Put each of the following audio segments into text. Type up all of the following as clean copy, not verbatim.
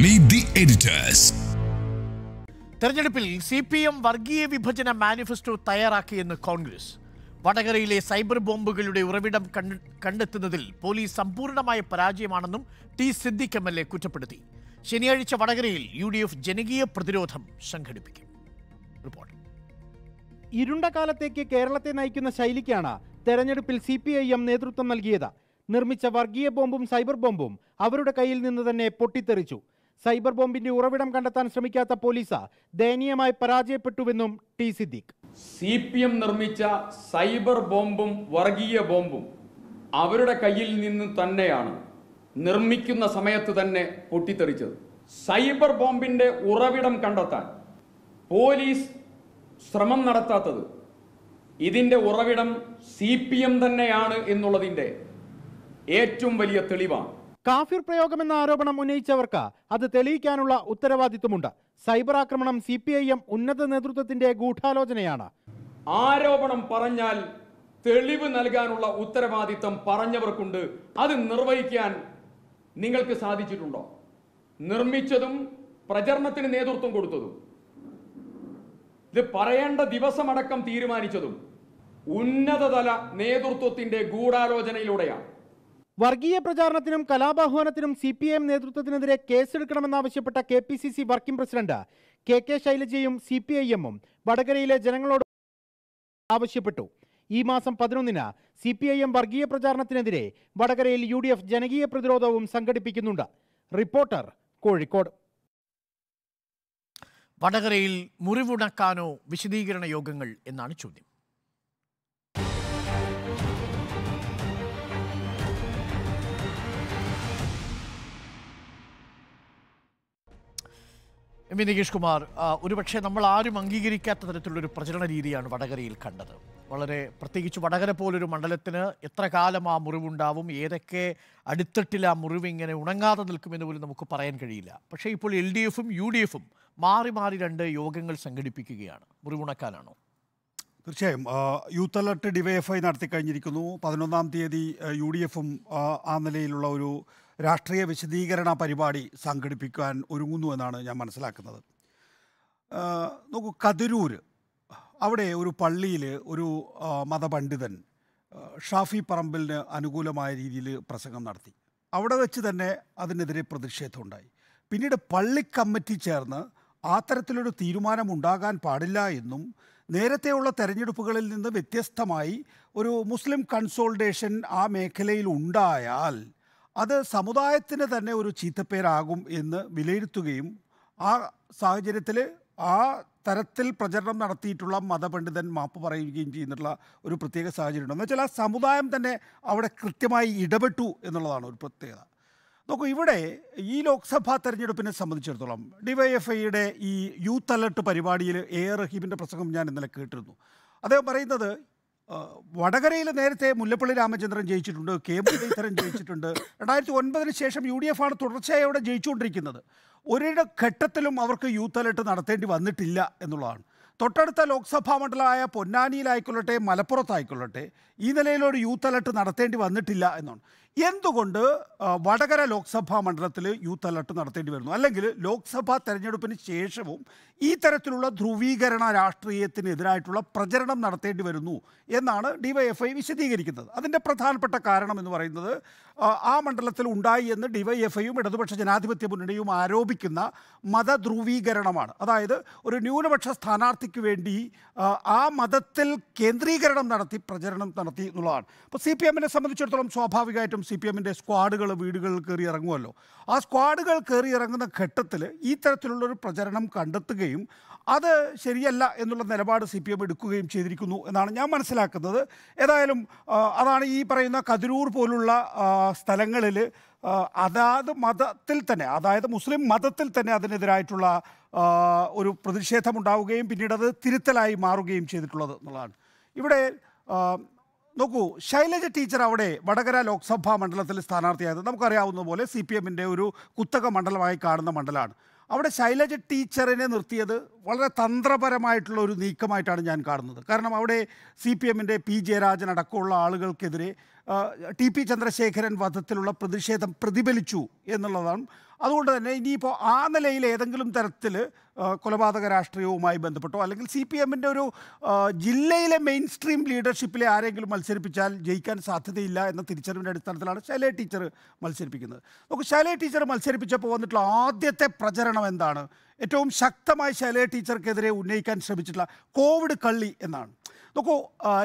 Meet the editors. തെരഞ്ഞെടുപ്പിൽ CPM വർഗീയ വിഭജന മാനിഫെസ്റ്റോ തയ്യാറാക്കിയെന്ന് കോൺഗ്രസ്. വടകരയിലെ സൈബർ ബോംബുകളുടെ ഉറവിടം കണ്ടെത്തുന്നതിൽ പോലീസ് സമ്പൂർണ്ണമായ പരാജയമാണെന്നും ടി സിദ്ദിഖ് MLA കുറ്റപ്പെടുത്തി. ശനിയാഴ്ച വടകരയിൽ UDF ജനകീയ പ്രതിരോധം സംഘടിപ്പിക്കും. റിപ്പോർട്ട്. ഇരുണ്ട കാലത്തേക്ക് കേരളത്തെ നയിക്കുന്ന ശൈലിക്കാണ് തെരഞ്ഞെടുപ്പിൽ CPIM നേതൃത്വം നൽകിയത്. നിർമ്മിച്ച വർഗീയ ബോംബും സൈബർ ബോംബും അവരുടെ കയ്യിൽ നിന്ന് തന്നെ പൊട്ടിത്തെറിച്ചു. സൈബർ ബോംബിന്റെ ഉറവിടം കണ്ടെത്താൻ ശ്രമിക്കാത്ത പോലീസ് ദയനീയമായി പരാജയപ്പെട്ടുവെന്നും ടി സിദ്ദിഖ്. CPM നിർമ്മിച്ച സൈബർ ബോംബും വർഗീയ ബോംബും അവരുടെ കയ്യിൽ നിന്ന് തന്നെയാണ് നിർമ്മിക്കുന്ന സമയത്ത് തന്നെ പൊട്ടിത്തെറിച്ചത്. സൈബർ ബോംബിന്റെ ഉറവിടം കണ്ടെത്താൻ പോലീസ് ശ്രമം നടത്താത്തത് ഇതിന്റെ ഉറവിടം CPM തന്നെയാണ് എന്നുള്ളതിന്റെ ഏറ്റവും വലിയ തെളിവാണ്. കാഫിർ പ്രയോഗമെന്ന ആരോപണം ഉന്നയിച്ചവർക്ക് അത് തെളിയിക്കാനുള്ള ഉത്തരവാദിത്വമുണ്ട്. സൈബർ ആക്രമണം CPIM ഉന്നത നേതൃത്വത്തിന്റെ ഗൂഢാലോചനയാണ്. ആരോപണം പറഞ്ഞാൽ തെളിവ് നൽകാനുള്ള ഉത്തരവാദിത്വം പറഞ്ഞവർക്കുണ്ട്. അത് നിർവഹിക്കാൻ നിങ്ങൾക്ക് സാധിച്ചിട്ടുണ്ടോ? നിർമ്മിച്ചതും പ്രചരണത്തിന് നേതൃത്വം കൊടുത്തതും ഇത് പറയേണ്ട ദിവസമടക്കം തീരുമാനിച്ചതും ഉന്നതതല നേതൃത്വത്തിന്റെ ഗൂഢാലോചനയിലൂടെയാണ്. വർഗീയ പ്രചാരണത്തിനും കലാപാഹ്വാനത്തിനും CPIM നേതൃത്വത്തിനെതിരെ കേസെടുക്കണമെന്നാവശ്യപ്പെട്ട KPCC working president KK ശൈലജയും CPIM-ഉം വടകരയിലെ ജനങ്ങളോട് ആവശ്യപ്പെട്ടു. ഈ മാസം 11-ന് CPIM വർഗീയ പ്രചാരണത്തിനെതിരെ വടകരയിൽ UDF ജനകീയ പ്രതിരോധവും സംഘടിപ്പിക്കുന്നുണ്ട്. റിപ്പോർട്ടർ, കോഴിക്കോട്. വടകരയിൽ മുറിവുണക്കാനോ വിശദീകരണ യോഗങ്ങൾ എന്നാണ് ചോദ്യം. നികേഷ് കുമാർ, ഒരുപക്ഷെ നമ്മൾ ആരും അംഗീകരിക്കാത്ത തരത്തിലുള്ളൊരു പ്രചരണ രീതിയാണ് വടകരയിൽ കണ്ടത്. വളരെ പ്രത്യേകിച്ച് വടകര പോലൊരു മണ്ഡലത്തിന് എത്ര കാലം ആ മുറിവുണ്ടാവും, ഏതൊക്കെ അടിത്തട്ടിൽ ആ മുറിവ് ഇങ്ങനെ ഉണങ്ങാതെ നിൽക്കുമെന്ന് പോലും നമുക്ക് പറയാൻ കഴിയില്ല. പക്ഷേ ഇപ്പോൾ LDF-ഉം UDF-ഉം മാറി മാറി രണ്ട് യോഗങ്ങൾ സംഘടിപ്പിക്കുകയാണ്. മുറിവുണക്കാനാണോ? തീർച്ചയായും യൂത്ത് അലർട്ട് DYFI നടത്തി കഴിഞ്ഞിരിക്കുന്നു. 11-ാം തീയതി UDF-ഉം ആ നിലയിലുള്ള ഒരു രാഷ്ട്രീയ വിശദീകരണ പരിപാടി സംഘടിപ്പിക്കാൻ ഒരുങ്ങുന്നു എന്നാണ് ഞാൻ മനസ്സിലാക്കുന്നത്. നോക്കൂ, കതിരൂർ അവിടെ ഒരു പള്ളിയിൽ ഒരു മതപണ്ഡിതൻ ഷാഫി പറമ്പിലിന് അനുകൂലമായ രീതിയിൽ പ്രസംഗം നടത്തി. അവിടെ വെച്ച് തന്നെ അതിനെതിരെ പ്രതിഷേധമുണ്ടായി. പിന്നീട് പള്ളി കമ്മിറ്റി ചേർന്ന് അത്തരത്തിലൊരു തീരുമാനം ഉണ്ടാകാൻ പാടില്ല എന്നും നേരത്തെയുള്ള തെരഞ്ഞെടുപ്പുകളിൽ നിന്ന് വ്യത്യസ്തമായി ഒരു മുസ്ലിം കൺസോൾട്ടേഷൻ ആ മേഖലയിൽ ഉണ്ടായാൽ അത് സമുദായത്തിന് തന്നെ ഒരു ചീത്തപ്പേരാകും എന്ന് വിലയിരുത്തുകയും ആ സാഹചര്യത്തിൽ ആ തരത്തിൽ പ്രചരണം നടത്തിയിട്ടുള്ള മതപണ്ഡിതൻ മാപ്പ് പറയുകയും ചെയ്യുന്നുള്ള ഒരു പ്രത്യേക സാഹചര്യം ഉണ്ട്. എന്ന് വെച്ചാൽ ആ സമുദായം തന്നെ അവിടെ കൃത്യമായി ഇടപെട്ടു എന്നുള്ളതാണ് ഒരു പ്രത്യേകത. നോക്കൂ, ഇവിടെ ഈ ലോക്സഭാ തെരഞ്ഞെടുപ്പിനെ സംബന്ധിച്ചിടത്തോളം DYFIയുടെ ഈ യൂത്ത് അലർട്ട് പരിപാടിയിൽ AR റഹീമിൻ്റെ പ്രസംഗം ഞാൻ ഇന്നലെ കേട്ടിരുന്നു. അദ്ദേഹം പറയുന്നത് വടകരയിൽ നേരത്തെ മുല്ലപ്പള്ളി രാമചന്ദ്രൻ ജയിച്ചിട്ടുണ്ട്, K മുരളീധരൻ ജയിച്ചിട്ടുണ്ട്. 2009 ശേഷം UDF ആണ് തുടർച്ചയായി അവിടെ ജയിച്ചുകൊണ്ടിരിക്കുന്നത്. ഒരു ഘട്ടത്തിലും അവർക്ക് യൂത്ത് അലർട്ട് നടത്തേണ്ടി വന്നിട്ടില്ല എന്നുള്ളതാണ്. തൊട്ടടുത്ത ലോക്സഭാ മണ്ഡലമായ പൊന്നാനിയിലായിക്കൊള്ളട്ടെ മലപ്പുറത്തായിക്കൊള്ളട്ടെ ഈ നിലയിലൊരു യൂത്ത് അലർട്ട് നടത്തേണ്ടി വന്നിട്ടില്ല എന്നാണ്. എന്തുകൊണ്ട് വടകര ലോക്സഭാ മണ്ഡലത്തിൽ യൂത്ത് അലർട്ട് നടത്തേണ്ടി വരുന്നു? അല്ലെങ്കിൽ ലോക്സഭാ തെരഞ്ഞെടുപ്പിന് ശേഷവും ഈ തരത്തിലുള്ള ധ്രുവീകരണ രാഷ്ട്രീയത്തിനെതിരായിട്ടുള്ള പ്രചരണം നടത്തേണ്ടി വരുന്നു എന്നാണ് DYFI വിശദീകരിക്കുന്നത്. അതിൻ്റെ പ്രധാനപ്പെട്ട കാരണം എന്ന് പറയുന്നത് ആ മണ്ഡലത്തിൽ ഉണ്ടായി എന്ന് DYFIയും ഇടതുപക്ഷ ജനാധിപത്യ മുന്നണിയും ആരോപിക്കുന്ന മതധ്രുവീകരണമാണ്. അതായത് ഒരു ന്യൂനപക്ഷ സ്ഥാനാർത്ഥിക്ക് വേണ്ടി ആ മതത്തിൽ കേന്ദ്രീകരണം നടത്തി പ്രചരണം നടത്തി എന്നുള്ളതാണ്. അപ്പോൾ CPM-നെ സംബന്ധിച്ചിടത്തോളം സ്വാഭാവികമായിട്ടും CPM-ൻ്റെ സ്ക്വാഡുകൾ വീടുകളിൽ കയറി ഇറങ്ങുമല്ലോ. ആ സ്ക്വാഡുകൾ കയറി ഇറങ്ങുന്ന ഘട്ടത്തിൽ ഈ തരത്തിലുള്ളൊരു പ്രചരണം കണ്ടെത്തുകയും അത് ശരിയല്ല എന്നുള്ള നിലപാട് CPM എടുക്കുകയും ചെയ്തിരിക്കുന്നു എന്നാണ് ഞാൻ മനസ്സിലാക്കുന്നത്. ഏതായാലും അതാണ് ഈ പറയുന്ന കതിരൂർ പോലുള്ള സ്ഥലങ്ങളിൽ അതാത് മതത്തിൽ തന്നെ, അതായത് മുസ്ലിം മതത്തിൽ തന്നെ അതിനെതിരായിട്ടുള്ള ഒരു പ്രതിഷേധമുണ്ടാവുകയും പിന്നീട് അത് തിരുത്തലായി മാറുകയും ചെയ്തിട്ടുള്ളത് എന്നുള്ളതാണ്. ഇവിടെ നോക്കൂ, ശൈലജ ടീച്ചർ അവിടെ വടകര ലോക്സഭാ മണ്ഡലത്തിൽ സ്ഥാനാർത്ഥിയായത് നമുക്കറിയാവുന്ന പോലെ CPM-ൻ്റെ ഒരു കുത്തക മണ്ഡലമായി കാണുന്ന മണ്ഡലമാണ്. അവിടെ ശൈലജ ടീച്ചറിനെ നിർത്തിയത് വളരെ തന്ത്രപരമായിട്ടുള്ള ഒരു നീക്കമായിട്ടാണ് ഞാൻ കാണുന്നത്. കാരണം അവിടെ CPM-ൻ്റെ P ജയരാജൻ അടക്കമുള്ള ആളുകൾക്കെതിരെ TP ചന്ദ്രശേഖരൻ വധത്തിലുള്ള പ്രതിഷേധം പ്രതിഫലിച്ചു എന്നുള്ളതാണ്. അതുകൊണ്ട് തന്നെ ഇനിയിപ്പോൾ ആ നിലയിൽ ഏതെങ്കിലും തരത്തിൽ കൊലപാതക രാഷ്ട്രീയവുമായി ബന്ധപ്പെട്ടോ അല്ലെങ്കിൽ CPM-ൻ്റെ ഒരു ജില്ലയിലെ മെയിൻ സ്ട്രീം ലീഡർഷിപ്പിലെ ആരെങ്കിലും മത്സരിപ്പിച്ചാൽ ജയിക്കാൻ സാധ്യതയില്ല എന്ന തിരിച്ചറിവിൻ്റെ അടിസ്ഥാനത്തിലാണ് ശൈലജ ടീച്ചർ മത്സരിപ്പിക്കുന്നത്. നമുക്ക് ശൈലജ ടീച്ചർ മത്സരിപ്പിച്ചപ്പോൾ വന്നിട്ടുള്ള ആദ്യത്തെ പ്രചരണം എന്താണ്? ഏറ്റവും ശക്തമായി ശൈലജ ടീച്ചർക്കെതിരെ ഉന്നയിക്കാൻ ശ്രമിച്ചിട്ടുള്ള കോവിഡ് കള്ളി എന്നാണ്. നോക്കൂ,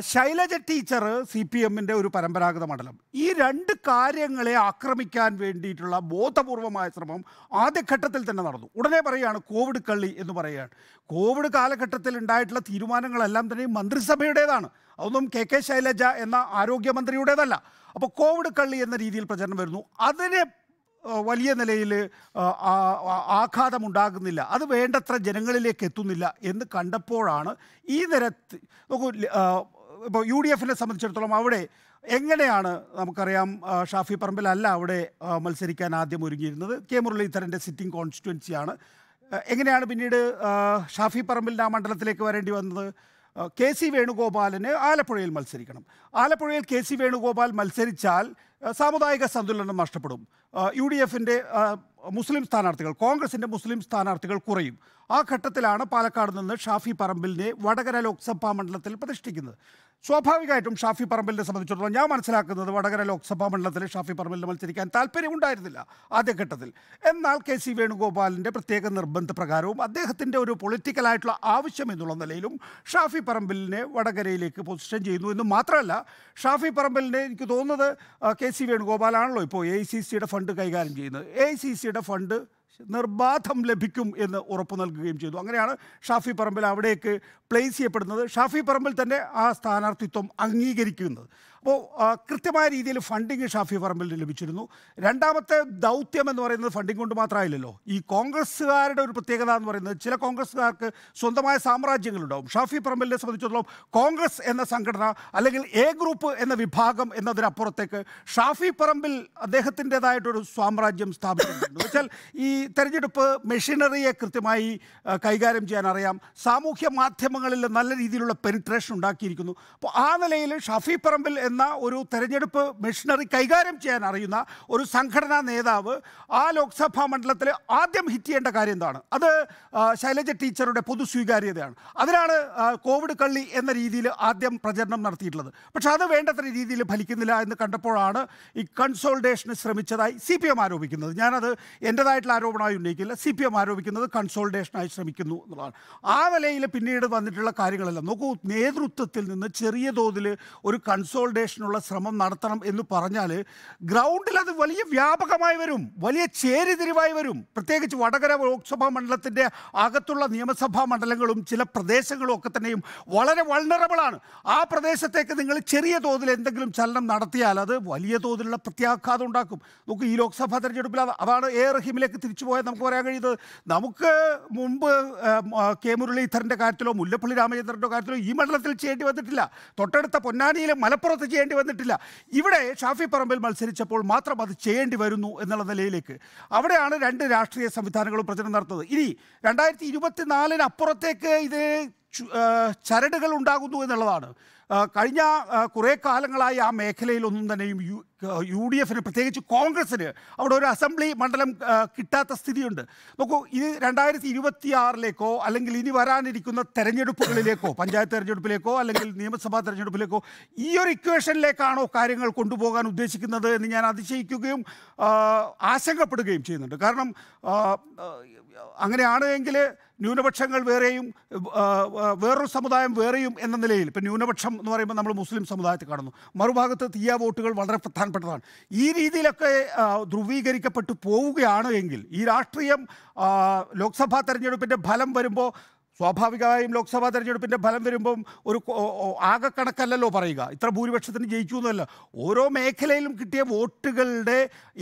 ശൈലജ ടീച്ചർ CPM-ൻ്റെ ഒരു പരമ്പരാഗത മണ്ഡലം. ഈ രണ്ട് കാര്യങ്ങളെ ആക്രമിക്കാൻ വേണ്ടിയിട്ടുള്ള ബോധപൂർവമായ ശ്രമം ആദ്യഘട്ടത്തിൽ തന്നെ നടന്നു. ഉടനെ പറയുകയാണ് കോവിഡ് കള്ളി എന്ന് പറയുകയാണ്. കോവിഡ് കാലഘട്ടത്തിൽ ഉണ്ടായിട്ടുള്ള തീരുമാനങ്ങളെല്ലാം തന്നെ മന്ത്രിസഭയുടേതാണ്, അതൊന്നും KK ശൈലജ എന്ന ആരോഗ്യമന്ത്രിയുടേതല്ല. അപ്പോൾ കോവിഡ് കള്ളി എന്ന രീതിയിൽ പ്രചരണം വരുന്നു. അതിനെ വലിയ നിലയിൽ ആഘാതമുണ്ടാകുന്നില്ല, അത് വേണ്ടത്ര ജനങ്ങളിലേക്ക് എത്തുന്നില്ല എന്ന് കണ്ടപ്പോഴാണ് ഈ നിരത്ത് നോക്കൂ. ഇപ്പോൾ UDF-നെ സംബന്ധിച്ചിടത്തോളം അവിടെ എങ്ങനെയാണ് നമുക്കറിയാം, ഷാഫി പറമ്പിലല്ല അവിടെ മത്സരിക്കാൻ ആദ്യം ഒരുങ്ങിയിരുന്നത്. K. മുരളീധരൻ്റെ സിറ്റിംഗ് കോൺസ്റ്റിറ്റ്യുവൻസിയാണ്. എങ്ങനെയാണ് പിന്നീട് ഷാഫി പറമ്പിലിൻ്റെ ആ മണ്ഡലത്തിലേക്ക് വരേണ്ടി വന്നത്? KC വേണുഗോപാലിന് ആലപ്പുഴയിൽ മത്സരിക്കണം. ആലപ്പുഴയിൽ KC വേണുഗോപാൽ മത്സരിച്ചാൽ സാമുദായിക സന്തുലനം നഷ്ടപ്പെടും. UDF-ൻ്റെ മുസ്ലിം സ്ഥാനാർത്ഥികൾ, കോൺഗ്രസിൻ്റെ മുസ്ലിം സ്ഥാനാർത്ഥികൾ കുറയും. ആ ഘട്ടത്തിലാണ് പാലക്കാട് നിന്ന് ഷാഫി പറമ്പിലിനെ വടകര ലോക്സഭാ മണ്ഡലത്തിൽ പ്രതിഷ്ഠിക്കുന്നത്. സ്വാഭാവികമായിട്ടും ഷാഫി പറമ്പിലിനെ സംബന്ധിച്ചിടത്തോളം ഞാൻ മനസ്സിലാക്കുന്നത് വടകര ലോക്സഭാ മണ്ഡലത്തിൽ ഷാഫി പറമ്പിലിന് മത്സരിക്കാൻ താല്പര്യമുണ്ടായിരുന്നില്ല ആദ്യഘട്ടത്തിൽ. എന്നാൽ KC വേണുഗോപാലിൻ്റെ പ്രത്യേക നിർബന്ധപ്രകാരവും അദ്ദേഹത്തിൻ്റെ ഒരു പൊളിറ്റിക്കലായിട്ടുള്ള ആവശ്യം എന്നുള്ള നിലയിലും ഷാഫി പറമ്പിലിനെ വടകരയിലേക്ക് പൊസിഷൻ ചെയ്യുന്നു. എന്ന് മാത്രമല്ല, ഷാഫി പറമ്പിലിനെ എനിക്ക് തോന്നുന്നത് KC വേണുഗോപാലാണല്ലോ ഇപ്പോൾ AICC-യുടെ ഫണ്ട് കൈകാര്യം ചെയ്യുന്നത്. AICC-യുടെ ഫണ്ട് നിർബാധം ലഭിക്കും എന്ന് ഉറപ്പ് നൽകുകയും ചെയ്തു. അങ്ങനെയാണ് ഷാഫി പറമ്പിൽ അവിടേക്ക് പ്ലേസ് ചെയ്യപ്പെടുന്നത്. ഷാഫി പറമ്പിൽ തന്നെ ആ സ്ഥാനാർത്ഥിത്വം അംഗീകരിക്കുന്നത്. അപ്പോൾ കൃത്യമായ രീതിയിൽ ഫണ്ടിങ് ഷാഫി പറമ്പിലിന് ലഭിച്ചിരുന്നു. രണ്ടാമത്തെ ദൗത്യം എന്ന് പറയുന്നത് ഫണ്ടിങ് കൊണ്ട് മാത്രമായില്ലല്ലോ. ഈ കോൺഗ്രസ്സുകാരുടെ ഒരു പ്രത്യേകത എന്ന് പറയുന്നത് ചില കോൺഗ്രസ്സുകാർക്ക് സ്വന്തമായ സാമ്രാജ്യങ്ങളുണ്ടാവും. ഷാഫി പറമ്പിലിനെ സംബന്ധിച്ചിടത്തോളം കോൺഗ്രസ് എന്ന സംഘടന അല്ലെങ്കിൽ A ഗ്രൂപ്പ് എന്ന വിഭാഗം എന്നതിനപ്പുറത്തേക്ക് ഷാഫി പറമ്പിൽ അദ്ദേഹത്തിൻ്റെതായിട്ടൊരു സാമ്രാജ്യം സ്ഥാപിച്ചിട്ടുണ്ട്. വെച്ചാൽ ഈ തെരഞ്ഞെടുപ്പ് മെഷീനറിയെ കൃത്യമായി കൈകാര്യം ചെയ്യാൻ അറിയാം. സാമൂഹ്യ മാധ്യമങ്ങളിൽ നല്ല രീതിയിലുള്ള പെനിട്രേഷൻ ഉണ്ടാക്കിയിരിക്കുന്നു. അപ്പോൾ ആ നിലയിൽ ഷാഫി പറമ്പിൽ എന്ന ഒരു തെരഞ്ഞെടുപ്പ് മെഷീനറി കൈകാര്യം ചെയ്യാൻ അറിയുന്ന ഒരു സംഘടനാ നേതാവ് ആ ലോക്സഭാ മണ്ഡലത്തിൽ ആദ്യം ഹിറ്റ് ചെയ്യേണ്ട കാര്യം എന്താണ്? അത് ശൈലജ ടീച്ചറുടെ പൊതു സ്വീകാര്യതയാണ്. അതിനാണ് കോവിഡ് കള്ളി എന്ന രീതിയിൽ ആദ്യം പ്രചരണം നടത്തിയിട്ടുള്ളത്. പക്ഷെ അത് വേണ്ടത്ര രീതിയിൽ ഫലിക്കുന്നില്ല എന്ന് കണ്ടപ്പോഴാണ് ഈ കൺസോൾട്ടേഷന് ശ്രമിച്ചതായി CPM ആരോപിക്കുന്നത്. ഞാനത് എൻ്റെതായിട്ടുള്ള ആരോപണമായി ഉന്നയിക്കില്ല. CPM ആരോപിക്കുന്നത് കൺസോൾട്ടേഷനായി ശ്രമിക്കുന്നു എന്നുള്ളതാണ്. ആ നിലയിൽ പിന്നീട് വന്നിട്ടുള്ള കാര്യങ്ങളെല്ലാം നോക്കൂ. നേതൃത്വത്തിൽ നിന്ന് ചെറിയ തോതിൽ ഒരു കൺസോൾട്ടേഷനുള്ള ശ്രമം നടത്തണം എന്ന് പറഞ്ഞാൽ ഗ്രൗണ്ടിൽ അത് വലിയ വ്യാപകമായി വരും, വലിയ ചേരിതിരിവായി വരും. പ്രത്യേകിച്ച് വടകര ലോക്സഭാ മണ്ഡലത്തിൻ്റെ അകത്തുള്ള നിയമസഭാ മണ്ഡലങ്ങളും ചില പ്രദേശങ്ങളും ഒക്കെ തന്നെയും വളരെ വൾണറബിളാണ്. ആ പ്രദേശത്തേക്ക് നിങ്ങൾ ചെറിയ തോതിൽ എന്തെങ്കിലും ചലനം നടത്തിയാൽ അത് വലിയ തോതിലുള്ള പ്രത്യാഘാതം ഉണ്ടാക്കും. നമുക്ക് ഈ ലോക്സഭാ തെരഞ്ഞെടുപ്പിൽ അതാണ് A. റഹീമിലേക്ക് തിരിച്ചു പോയാൽ നമുക്ക് പറയാൻ കഴിയുന്നത്. നമുക്ക് മുമ്പ് K. മുരളീധരൻ്റെ കാര്യത്തിലോ മുല്ലപ്പള്ളി രാമചന്ദ്രൻ്റെ കാര്യത്തിലോ ഈ മണ്ഡലത്തിൽ ചെയ്യേണ്ടി വന്നിട്ടില്ല. തൊട്ടടുത്ത പൊന്നാനിയിലും മലപ്പുറത്ത് ചെയ്യേണ്ടി വന്നിട്ടില്ല. ഇവിടെ ഷാഫി പറമ്പിൽ മത്സരിച്ചപ്പോൾ മാത്രം അത് ചെയ്യേണ്ടി വരുന്നു എന്നുള്ള നിലയിലേക്ക് അവിടെയാണ് രണ്ട് രാഷ്ട്രീയ സംവിധാനങ്ങളും പ്രചരണം നടത്തുന്നത്. ഇനി 2024 അപ്പുറത്തേക്ക് ഇത് ചരടുകൾ ഉണ്ടാകുന്നു എന്നുള്ളതാണ്. കഴിഞ്ഞ കുറേ കാലങ്ങളായി ആ മേഖലയിലൊന്നും തന്നെയും UDF-ന് പ്രത്യേകിച്ച് കോൺഗ്രസ്സിന് അവിടെ ഒരു അസംബ്ലി മണ്ഡലം കിട്ടാത്ത സ്ഥിതിയുണ്ട്. നോക്കൂ, ഇത് 2026 അല്ലെങ്കിൽ ഇനി വരാനിരിക്കുന്ന തെരഞ്ഞെടുപ്പുകളിലേക്കോ പഞ്ചായത്ത് തെരഞ്ഞെടുപ്പിലേക്കോ അല്ലെങ്കിൽ നിയമസഭാ തെരഞ്ഞെടുപ്പിലേക്കോ ഈ ഒരു ഇക്വേഷനിലേക്കാണോ കാര്യങ്ങൾ കൊണ്ടുപോകാൻ ഉദ്ദേശിക്കുന്നത് എന്ന് ഞാൻ അതിശയിക്കുകയും ആശങ്കപ്പെടുകയും ചെയ്യുന്നുണ്ട്. കാരണം അങ്ങനെയാണ് എങ്കിൽ ന്യൂനപക്ഷങ്ങൾ വേറെയും വേറൊരു സമുദായം വേറെയും എന്ന നിലയിൽ ഇപ്പം ന്യൂനപക്ഷം എന്ന് പറയുമ്പോൾ നമ്മൾ മുസ്ലിം സമുദായത്തെ കാണുന്നു, മറുഭാഗത്ത് തീയ വോട്ടുകൾ വളരെ പ്രധാനപ്പെട്ടതാണ്. ഈ രീതിയിലൊക്കെ ധ്രുവീകരിക്കപ്പെട്ടു പോവുകയാണ് എങ്കിൽ ഈ രാഷ്ട്രീയം ലോക്സഭാ തെരഞ്ഞെടുപ്പിൻ്റെ ഫലം വരുമ്പോൾ സ്വാഭാവികമായും ലോക്സഭാ തെരഞ്ഞെടുപ്പിൻ്റെ ഫലം വരുമ്പം ഒരു ആകെ കണക്കല്ലല്ലോ പറയുക, ഇത്ര ഭൂരിപക്ഷത്തിന് ജയിച്ചു എന്നല്ല. ഓരോ മേഖലയിലും കിട്ടിയ വോട്ടുകളുടെ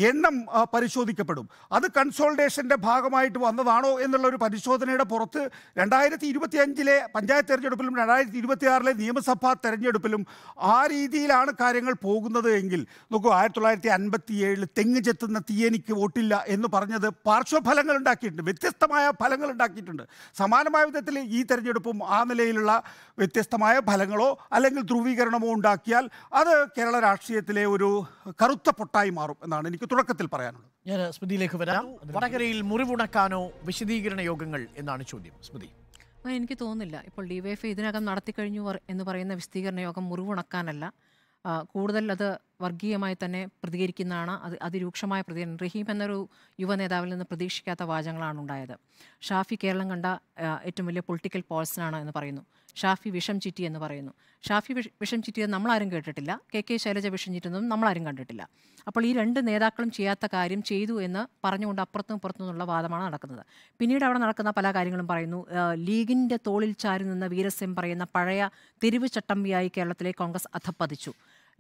എണ്ണം പരിശോധിക്കപ്പെടും. അത് കൺസോൾട്ടേഷൻ്റെ ഭാഗമായിട്ട് വന്നതാണോ എന്നുള്ളൊരു പരിശോധനയുടെ പുറത്ത് 2025 പഞ്ചായത്ത് തെരഞ്ഞെടുപ്പിലും 2026 നിയമസഭാ തെരഞ്ഞെടുപ്പിലും ആ രീതിയിലാണ് കാര്യങ്ങൾ പോകുന്നത് എങ്കിൽ നോക്കൂ, 1957 തെങ്ങ് ചെത്തുന്ന തീയനിക്ക് വോട്ടില്ല എന്ന് പറഞ്ഞത് പാർശ്വഫലങ്ങൾ ഉണ്ടാക്കിയിട്ടുണ്ട്, വ്യത്യസ്തമായ ഫലങ്ങൾ ഉണ്ടാക്കിയിട്ടുണ്ട്. സമാനമായ വിധത്തിൽ അത്തരത്തിൽ ഈ തെരഞ്ഞെടുപ്പും ആ നിലയിലുള്ള വ്യത്യസ്തമായ ഫലങ്ങളോ അല്ലെങ്കിൽ ധ്രുവീകരണമോ ഉണ്ടാക്കിയാൽ അത് കേരള രാഷ്ട്രീയത്തിലെ ഒരു കറുത്ത പൊട്ടായി മാറും എന്നാണ് എനിക്ക് തുടക്കത്തിൽ പറയാനുള്ളത്. ഞാൻ സ്മൃതിയിലേക്ക് വരാം. വടകരയിൽ മുറിവുണക്കാനോ വിശദീകരണ യോഗങ്ങൾ എന്നാണ് ചോദ്യം. സ്മൃതി. എനിക്ക് തോന്നുന്നില്ല ഇപ്പോൾ ഡിവൈഎഫ്ഐ ഇതിനകം നടത്തിക്കഴിഞ്ഞു എന്ന് പറയുന്ന വിശദീകരണ യോഗം മുറിവുണക്കാനല്ല, കൂടുതൽ അത് വർഗീയമായി തന്നെ പ്രതികരിക്കുന്നതാണ്. അതിരൂക്ഷമായ പ്രതികരണം റഹീം എന്നൊരു യുവ നേതാവിൽ നിന്ന് പ്രതീക്ഷിക്കാത്ത വാചകങ്ങളാണ് ഉണ്ടായത്. ഷാഫി കേരളം കണ്ട ഏറ്റവും വലിയ പൊളിറ്റിക്കൽ പോൾസനാണ് എന്ന് പറയുന്നു. ഷാഫി വിഷം ചിറ്റി എന്ന് പറയുന്നു. ഷാഫി വിഷം ചിറ്റിയത് നമ്മളാരും കേട്ടിട്ടില്ല. കെ ശൈലജ വിഷം ചിറ്റുന്നതും നമ്മളാരും കണ്ടിട്ടില്ല. അപ്പോൾ ഈ രണ്ട് നേതാക്കളും ചെയ്യാത്ത കാര്യം ചെയ്തു എന്ന് പറഞ്ഞുകൊണ്ട് അപ്പുറത്തും പുറത്തും നിന്നുള്ള വാദമാണ് നടക്കുന്നത്. പിന്നീട് അവിടെ നടക്കുന്ന പല കാര്യങ്ങളും പറയുന്നു. ലീഗിൻ്റെ തോളിൽ ചാരി നിന്ന വീരസ്യം പറയുന്ന പഴയ തെരുവ് ചട്ടമ്പിയായി കേരളത്തിലെ കോൺഗ്രസ് അധപ്പതിച്ചു.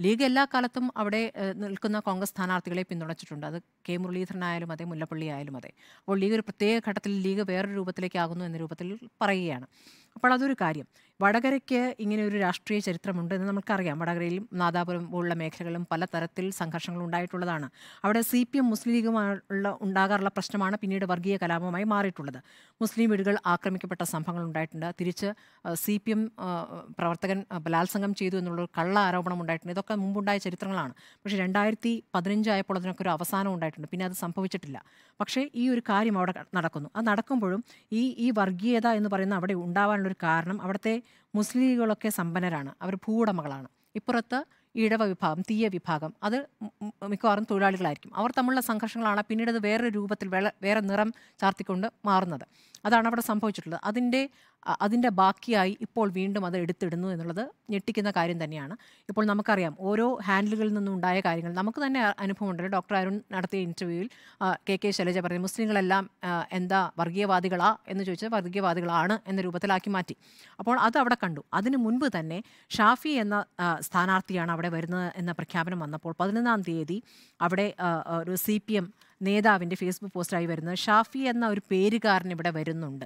ലീഗ് എല്ലാ കാലത്തും അവിടെ നിൽക്കുന്ന കോൺഗ്രസ് സ്ഥാനാർത്ഥികളെ പിന്തുണച്ചിട്ടുണ്ട്. അത് കെ മുരളീധരനായാലും അതെ, മുല്ലപ്പള്ളി ആയാലും അതെ. അപ്പോൾ ലീഗ് ഒരു പ്രത്യേക ഘട്ടത്തിൽ ലീഗ് വേറൊരു രൂപത്തിലേക്കാകുന്നു എന്ന രൂപത്തിൽ പറയുകയാണ്. അപ്പോൾ അതൊരു കാര്യം. വടകരയ്ക്ക് ഇങ്ങനെ ഒരു രാഷ്ട്രീയ ചരിത്രമുണ്ട് എന്ന് നമുക്കറിയാം. വടകരയിലും നാദാപുരം പോലുള്ള മേഖലകളിലും പലതരത്തിൽ സംഘർഷങ്ങൾ ഉണ്ടായിട്ടുള്ളതാണ്. അവിടെ CPM മുസ്ലിം ലീഗുമായുള്ള ഉണ്ടാകാറുള്ള പ്രശ്നമാണ് പിന്നീട് വർഗീയ കലാപമായി മാറിയിട്ടുള്ളത്. മുസ്ലിം വീടുകൾ ആക്രമിക്കപ്പെട്ട സംഭവങ്ങൾ ഉണ്ടായിട്ടുണ്ട്. തിരിച്ച് CPM പ്രവർത്തകൻ ബലാത്സംഗം ചെയ്തു എന്നുള്ളൊരു കള്ള ആരോപണം ഉണ്ടായിട്ടുണ്ട്. ഇതൊക്കെ മുമ്പുണ്ടായ ചരിത്രങ്ങളാണ്. പക്ഷേ 2015 ആയപ്പോൾ അതിനൊക്കെ ഒരു അവസാനം ഉണ്ടായിട്ടുണ്ട്. പിന്നെ അത് സംഭവിച്ചിട്ടില്ല. പക്ഷേ ഈ ഒരു കാര്യം അവിടെ നടക്കുന്നു. അത് നടക്കുമ്പോഴും ഈ വർഗീയത എന്ന് പറയുന്ന അവിടെ ഉണ്ടാവാനുള്ളൊരു കാരണം അവിടുത്തെ മുസ്ലിം ലീഗുകളൊക്കെ സമ്പന്നരാണ്. അവർ ഭൂവുടമകളാണ്. ഇപ്പുറത്ത് ഈഴവ വിഭാഗം, തീയ വിഭാഗം, അത് മിക്കവാറും തൊഴിലാളികളായിരിക്കും. അവർ തമ്മിലുള്ള സംഘർഷങ്ങളാണ് പിന്നീട് അത് വേറെ രൂപത്തിൽ വേറെ നിറം ചാർത്തിക്കൊണ്ട് മാറുന്നത്. അതാണ് അവിടെ സംഭവിച്ചിട്ടുള്ളത്. അതിൻ്റെ ബാക്കിയായി ഇപ്പോൾ വീണ്ടും അത് എടുത്തിടുന്നു എന്നുള്ളത് ഞെട്ടിക്കുന്ന കാര്യം തന്നെയാണ്. ഇപ്പോൾ നമുക്കറിയാം ഓരോ ഹാൻഡിലുകളിൽ നിന്നും ഉണ്ടായ കാര്യങ്ങൾ നമുക്ക് തന്നെ അനുഭവമുണ്ടല്ലോ. ഡോക്ടർ അരുൺ നടത്തിയ ഇൻ്റർവ്യൂവിൽ കെ ശൈലജ പറഞ്ഞു മുസ്ലിങ്ങളെല്ലാം എന്താ വർഗീയവാദികളാ എന്ന് ചോദിച്ചാൽ വർഗീയവാദികളാണ് എന്ന രൂപത്തിലാക്കി മാറ്റി. അപ്പോൾ അത് അവിടെ കണ്ടു. അതിനു മുൻപ് തന്നെ ഷാഫി എന്ന സ്ഥാനാർത്ഥിയാണ് അവിടെ വരുന്നത് എന്ന പ്രഖ്യാപനം വന്നപ്പോൾ 11-ാം തീയതി അവിടെ ഒരു CPM നേതാവിൻ്റെ ഫേസ്ബുക്ക് പോസ്റ്റായി വരുന്നത് ഷാഫി എന്ന ഒരു പേരുകാരൻ ഇവിടെ വരുന്നുണ്ട്,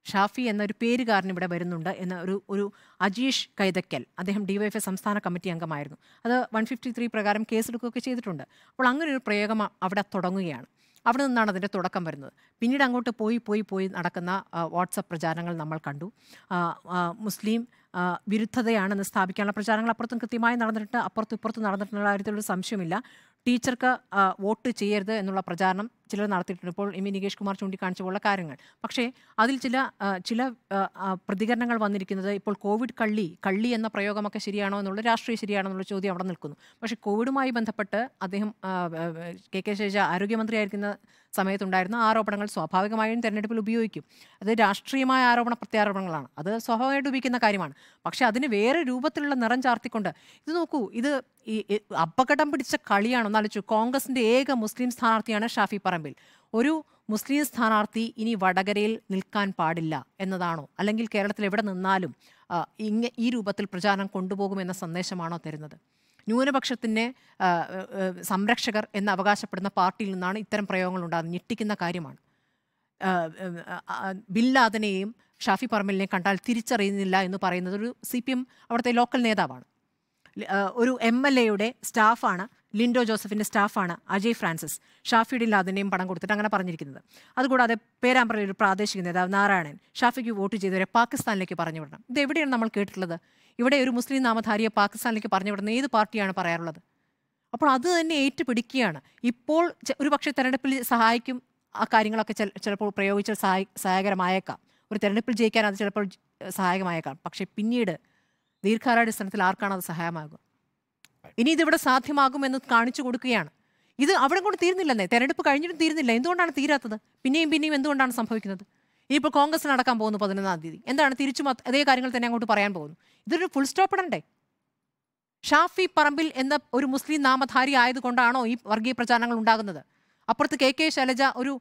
ഷാഫി എന്നൊരു പേരുകാരൻ ഇവിടെ വരുന്നുണ്ട് എന്ന ഒരു അജീഷ് കൈതക്കൽ, അദ്ദേഹം DYFI സംസ്ഥാന കമ്മിറ്റി അംഗമായിരുന്നു. അത് 153 പ്രകാരം കേസെടുക്കുകയൊക്കെ ചെയ്തിട്ടുണ്ട്. അപ്പോൾ അങ്ങനെ ഒരു പ്രയോഗം അവിടെ തുടങ്ങുകയാണ്. അവിടെ നിന്നാണ് അതിൻ്റെ തുടക്കം വരുന്നത്. പിന്നീട് അങ്ങോട്ട് പോയി നടക്കുന്ന വാട്സപ്പ് പ്രചാരണങ്ങൾ നമ്മൾ കണ്ടു. മുസ്ലിം വിരുദ്ധതയാണെന്ന് സ്ഥാപിക്കാനുള്ള പ്രചാരണങ്ങൾ അപ്പുറത്തും കൃത്യമായി നടന്നിട്ട് അപ്പുറത്തും ഇപ്പുറത്തും നടന്നിട്ടുള്ള കാര്യത്തിലൊരു സംശയമില്ല. ടീച്ചർക്ക് വോട്ട് ചെയ്യരുത് എന്നുള്ള പ്രചാരണം ചിലർ നടത്തിയിട്ടുണ്ട്. ഇപ്പോൾ നികേഷ് കുമാർ ചൂണ്ടിക്കാണിച്ച പോലുള്ള കാര്യങ്ങൾ. പക്ഷേ അതിൽ ചില പ്രതികരണങ്ങൾ വന്നിരിക്കുന്നത് ഇപ്പോൾ കോവിഡ് കള്ളി എന്ന പ്രയോഗമൊക്കെ ശരിയാണോ എന്നുള്ള രാഷ്ട്രീയ ശരിയാണോ എന്നുള്ള ചോദ്യം അവിടെ നിൽക്കുന്നു. പക്ഷേ കോവിഡുമായി ബന്ധപ്പെട്ട് അദ്ദേഹം കെ ശൈലജ ആരോഗ്യമന്ത്രിയായിരിക്കുന്ന സമയത്തുണ്ടായിരുന്ന ആരോപണങ്ങൾ സ്വാഭാവികമായും തെരഞ്ഞെടുപ്പിൽ ഉപയോഗിക്കും. അത് രാഷ്ട്രീയമായ ആരോപണ പ്രത്യാരോപണങ്ങളാണ്. അത് സ്വാഭാവികമായിട്ട് ഉപയോഗിക്കുന്ന കാര്യമാണ്. പക്ഷേ അതിന് വേറെ രൂപത്തിലുള്ള നിറം ചാർത്തിക്കൊണ്ട് ഇത് നോക്കൂ, ഇത് ഈ അപകടം പിടിച്ച കളിയാണ്. ഒന്നാലോചിച്ചു, കോൺഗ്രസിൻ്റെ ഏക മുസ്ലിം സ്ഥാനാർത്ഥിയാണ് ഷാഫി പറമ്പിൽ. ഒരു മുസ്ലിം സ്ഥാനാർത്ഥി ഇനി വടകരയിൽ നിൽക്കാൻ പാടില്ല എന്നതാണോ, അല്ലെങ്കിൽ കേരളത്തിൽ എവിടെ നിന്നാലും ഈ രൂപത്തിൽ പ്രചാരണം കൊണ്ടുപോകുമെന്ന സന്ദേശമാണോ തരുന്നത്? ന്യൂനപക്ഷത്തിൻ്റെ സംരക്ഷകർ എന്ന് അവകാശപ്പെടുന്ന പാർട്ടിയിൽ നിന്നാണ് ഇത്തരം പ്രയോഗങ്ങൾ ഉണ്ടാകുന്നത്. ഞെട്ടിക്കുന്ന കാര്യമാണ്. ബിൻ ലാദനെയും ഷാഫി പറമ്പിലിനെയും കണ്ടാൽ തിരിച്ചറിയുന്നില്ല എന്ന് പറയുന്നത് ഒരു CPM അവിടുത്തെ ലോക്കൽ നേതാവാണ്. ഒരു MLA-യുടെ സ്റ്റാഫാണ്, ലിൻഡോ ജോസഫിൻ്റെ സ്റ്റാഫാണ് അജയ് ഫ്രാൻസിസ്. ഷാഫിയുടെ ലാദനെയും പണം കൊടുത്തിട്ട് അങ്ങനെ പറഞ്ഞിരിക്കുന്നത്. അതുകൂടാതെ പേരാമ്പ്രയിൽ ഒരു പ്രാദേശിക നേതാവ് നാരായണൻ ഷാഫിക്ക് വോട്ട് ചെയ്തവരെ പാകിസ്ഥാനിലേക്ക് പറഞ്ഞു വിടണം. ഇത് എവിടെയാണ് നമ്മൾ കേട്ടിട്ടുള്ളത്? ഇവിടെ ഒരു മുസ്ലിം നാമധാരിയെ പാകിസ്ഥാനിലേക്ക് പറഞ്ഞു വിടുന്ന ഏത് പാർട്ടിയാണ് പറയാറുള്ളത്? അപ്പോൾ അത് തന്നെ ഏറ്റുപിടിക്കുകയാണ്. ഇപ്പോൾ ഒരു പക്ഷേ തെരഞ്ഞെടുപ്പിൽ സഹായിക്കും, ആ കാര്യങ്ങളൊക്കെ ചിലപ്പോൾ പ്രയോഗിച്ചാൽ സഹായകരമായേക്കാം. ഒരു തെരഞ്ഞെടുപ്പിൽ ജയിക്കാൻ അത് ചിലപ്പോൾ സഹായകമായേക്കാം. പക്ഷേ പിന്നീട് ദീർഘകാലാടിസ്ഥാനത്തിൽ ആർക്കാണ് അത് സഹായമാകുക? ഇനി ഇതിവിടെ സാധ്യമാകുമെന്ന് കാണിച്ചു കൊടുക്കുകയാണ്. ഇത് അവിടെ കൊണ്ട് തീരുന്നില്ലെന്നേ, തെരഞ്ഞെടുപ്പ് കഴിഞ്ഞിട്ടും തീരുന്നില്ല. എന്തുകൊണ്ടാണ് തീരാത്തത്? പിന്നെയും എന്തുകൊണ്ടാണ് സംഭവിക്കുന്നത്? ഇനിയിപ്പോൾ കോൺഗ്രസ് നടക്കാൻ പോകുന്നു 11-ാം തീയതി. എന്താണ് തിരിച്ചും അതേ കാര്യങ്ങൾ തന്നെ അങ്ങോട്ട് പറയാൻ പോകുന്നു? ഇതൊരു ഫുൾ സ്റ്റോപ്പ് ഇടണ്ടേ? ഷാഫി പറമ്പിൽ എന്ന ഒരു മുസ്ലിം നാമധാരി ആയതുകൊണ്ടാണോ ഈ വർഗീയ പ്രചാരണങ്ങൾ ഉണ്ടാകുന്നത്? അപ്പുറത്ത് കെ ശൈലജ ഒരു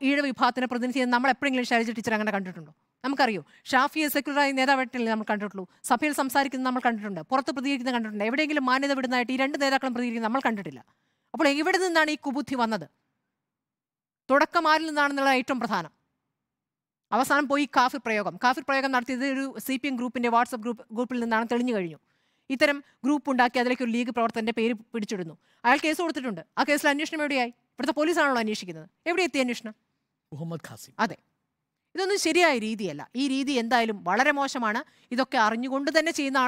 ഈഴ വിഭാഗത്തിനെ പ്രതിനിധി നമ്മൾ എപ്പോഴെങ്കിലും ശൈലജ ടീച്ചർ അങ്ങനെ കണ്ടിട്ടുണ്ടോ? നമുക്കറിയോ? ഷാഫിയെ സെക്യുലറായി നേതാവായിട്ടല്ലേ നമ്മൾ കണ്ടിട്ടുള്ളൂ. സഭയിൽ സംസാരിക്കുന്നത് നമ്മൾ കണ്ടിട്ടുണ്ട്, പുറത്ത് പ്രതികരിക്കുന്നത് കണ്ടിട്ടുണ്ട്. എവിടെയെങ്കിലും മാന്യത വിടുന്നതായിട്ട് ഈ രണ്ട് നേതാക്കളും പ്രതികരിക്കുന്നത് നമ്മൾ കണ്ടിട്ടില്ല. അപ്പോൾ എവിടെ നിന്നാണ് ഈ കുബുദ്ധി വന്നത്? തുടക്കം ആരിൽ നിന്നാണെന്നുള്ള ഏറ്റവും പ്രധാനം. അവസാനം പോയി കാഫിർ പ്രയോഗം നടത്തിയത് ഒരു CPM ഗ്രൂപ്പിൻ്റെ വാട്സപ്പ് ഗ്രൂപ്പിൽ നിന്നാണ് തെളിഞ്ഞു കഴിഞ്ഞു. ഇത്തരം ഗ്രൂപ്പ് ഉണ്ടാക്കി അതിലേക്ക് ഒരു ലീഗ് പ്രവർത്തകൻ്റെ പേര് പിടിച്ചിടുന്നു. അയാൾ കേസ് കൊടുത്തിട്ടുണ്ട്. ആ കേസിൽ അന്വേഷണം എവിടെയായി? ഇവിടുത്തെ പോലീസാണല്ലോ അന്വേഷിക്കുന്നത്. എവിടെ എത്തി അന്വേഷണം? മുഹമ്മദ് ഖാസിം. അതെ, ഇതൊന്നും ശരിയായ രീതിയല്ല. ഈ രീതി എന്തായാലും വളരെ മോശമാണ്. ഇതൊക്കെ അറിഞ്ഞുകൊണ്ട് തന്നെ ചെയ്യുന്ന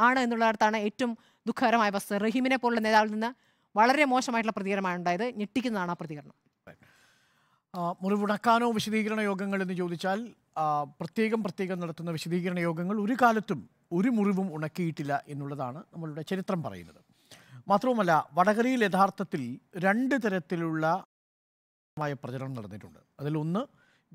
ആണ് എന്നുള്ളിടത്താണ് ഏറ്റവും ദുഃഖകരമായ വസ്തുത. റഹീമിനെ പോലുള്ള നേതാവിൽ നിന്ന് വളരെ മോശമായിട്ടുള്ള പ്രതികരണമാണ് ഉണ്ടായത്. ഞെട്ടിക്കുന്നതാണ് ആ പ്രതികരണം. മുറിവുണക്കാനോ വിശദീകരണ യോഗങ്ങൾ എന്ന് ചോദിച്ചാൽ പ്രത്യേകം നടത്തുന്ന വിശദീകരണ യോഗങ്ങൾ ഒരു കാലത്തും ഒരു മുറിവും ഉണക്കിയിട്ടില്ല എന്നുള്ളതാണ് നമ്മളുടെ ചരിത്രം പറയുന്നത്. മാത്രവുമല്ല, വടകരയിൽ യഥാർത്ഥത്തിൽ 2 തരത്തിലുള്ള പ്രചരണം നടന്നിട്ടുണ്ട്. അതിലൊന്ന്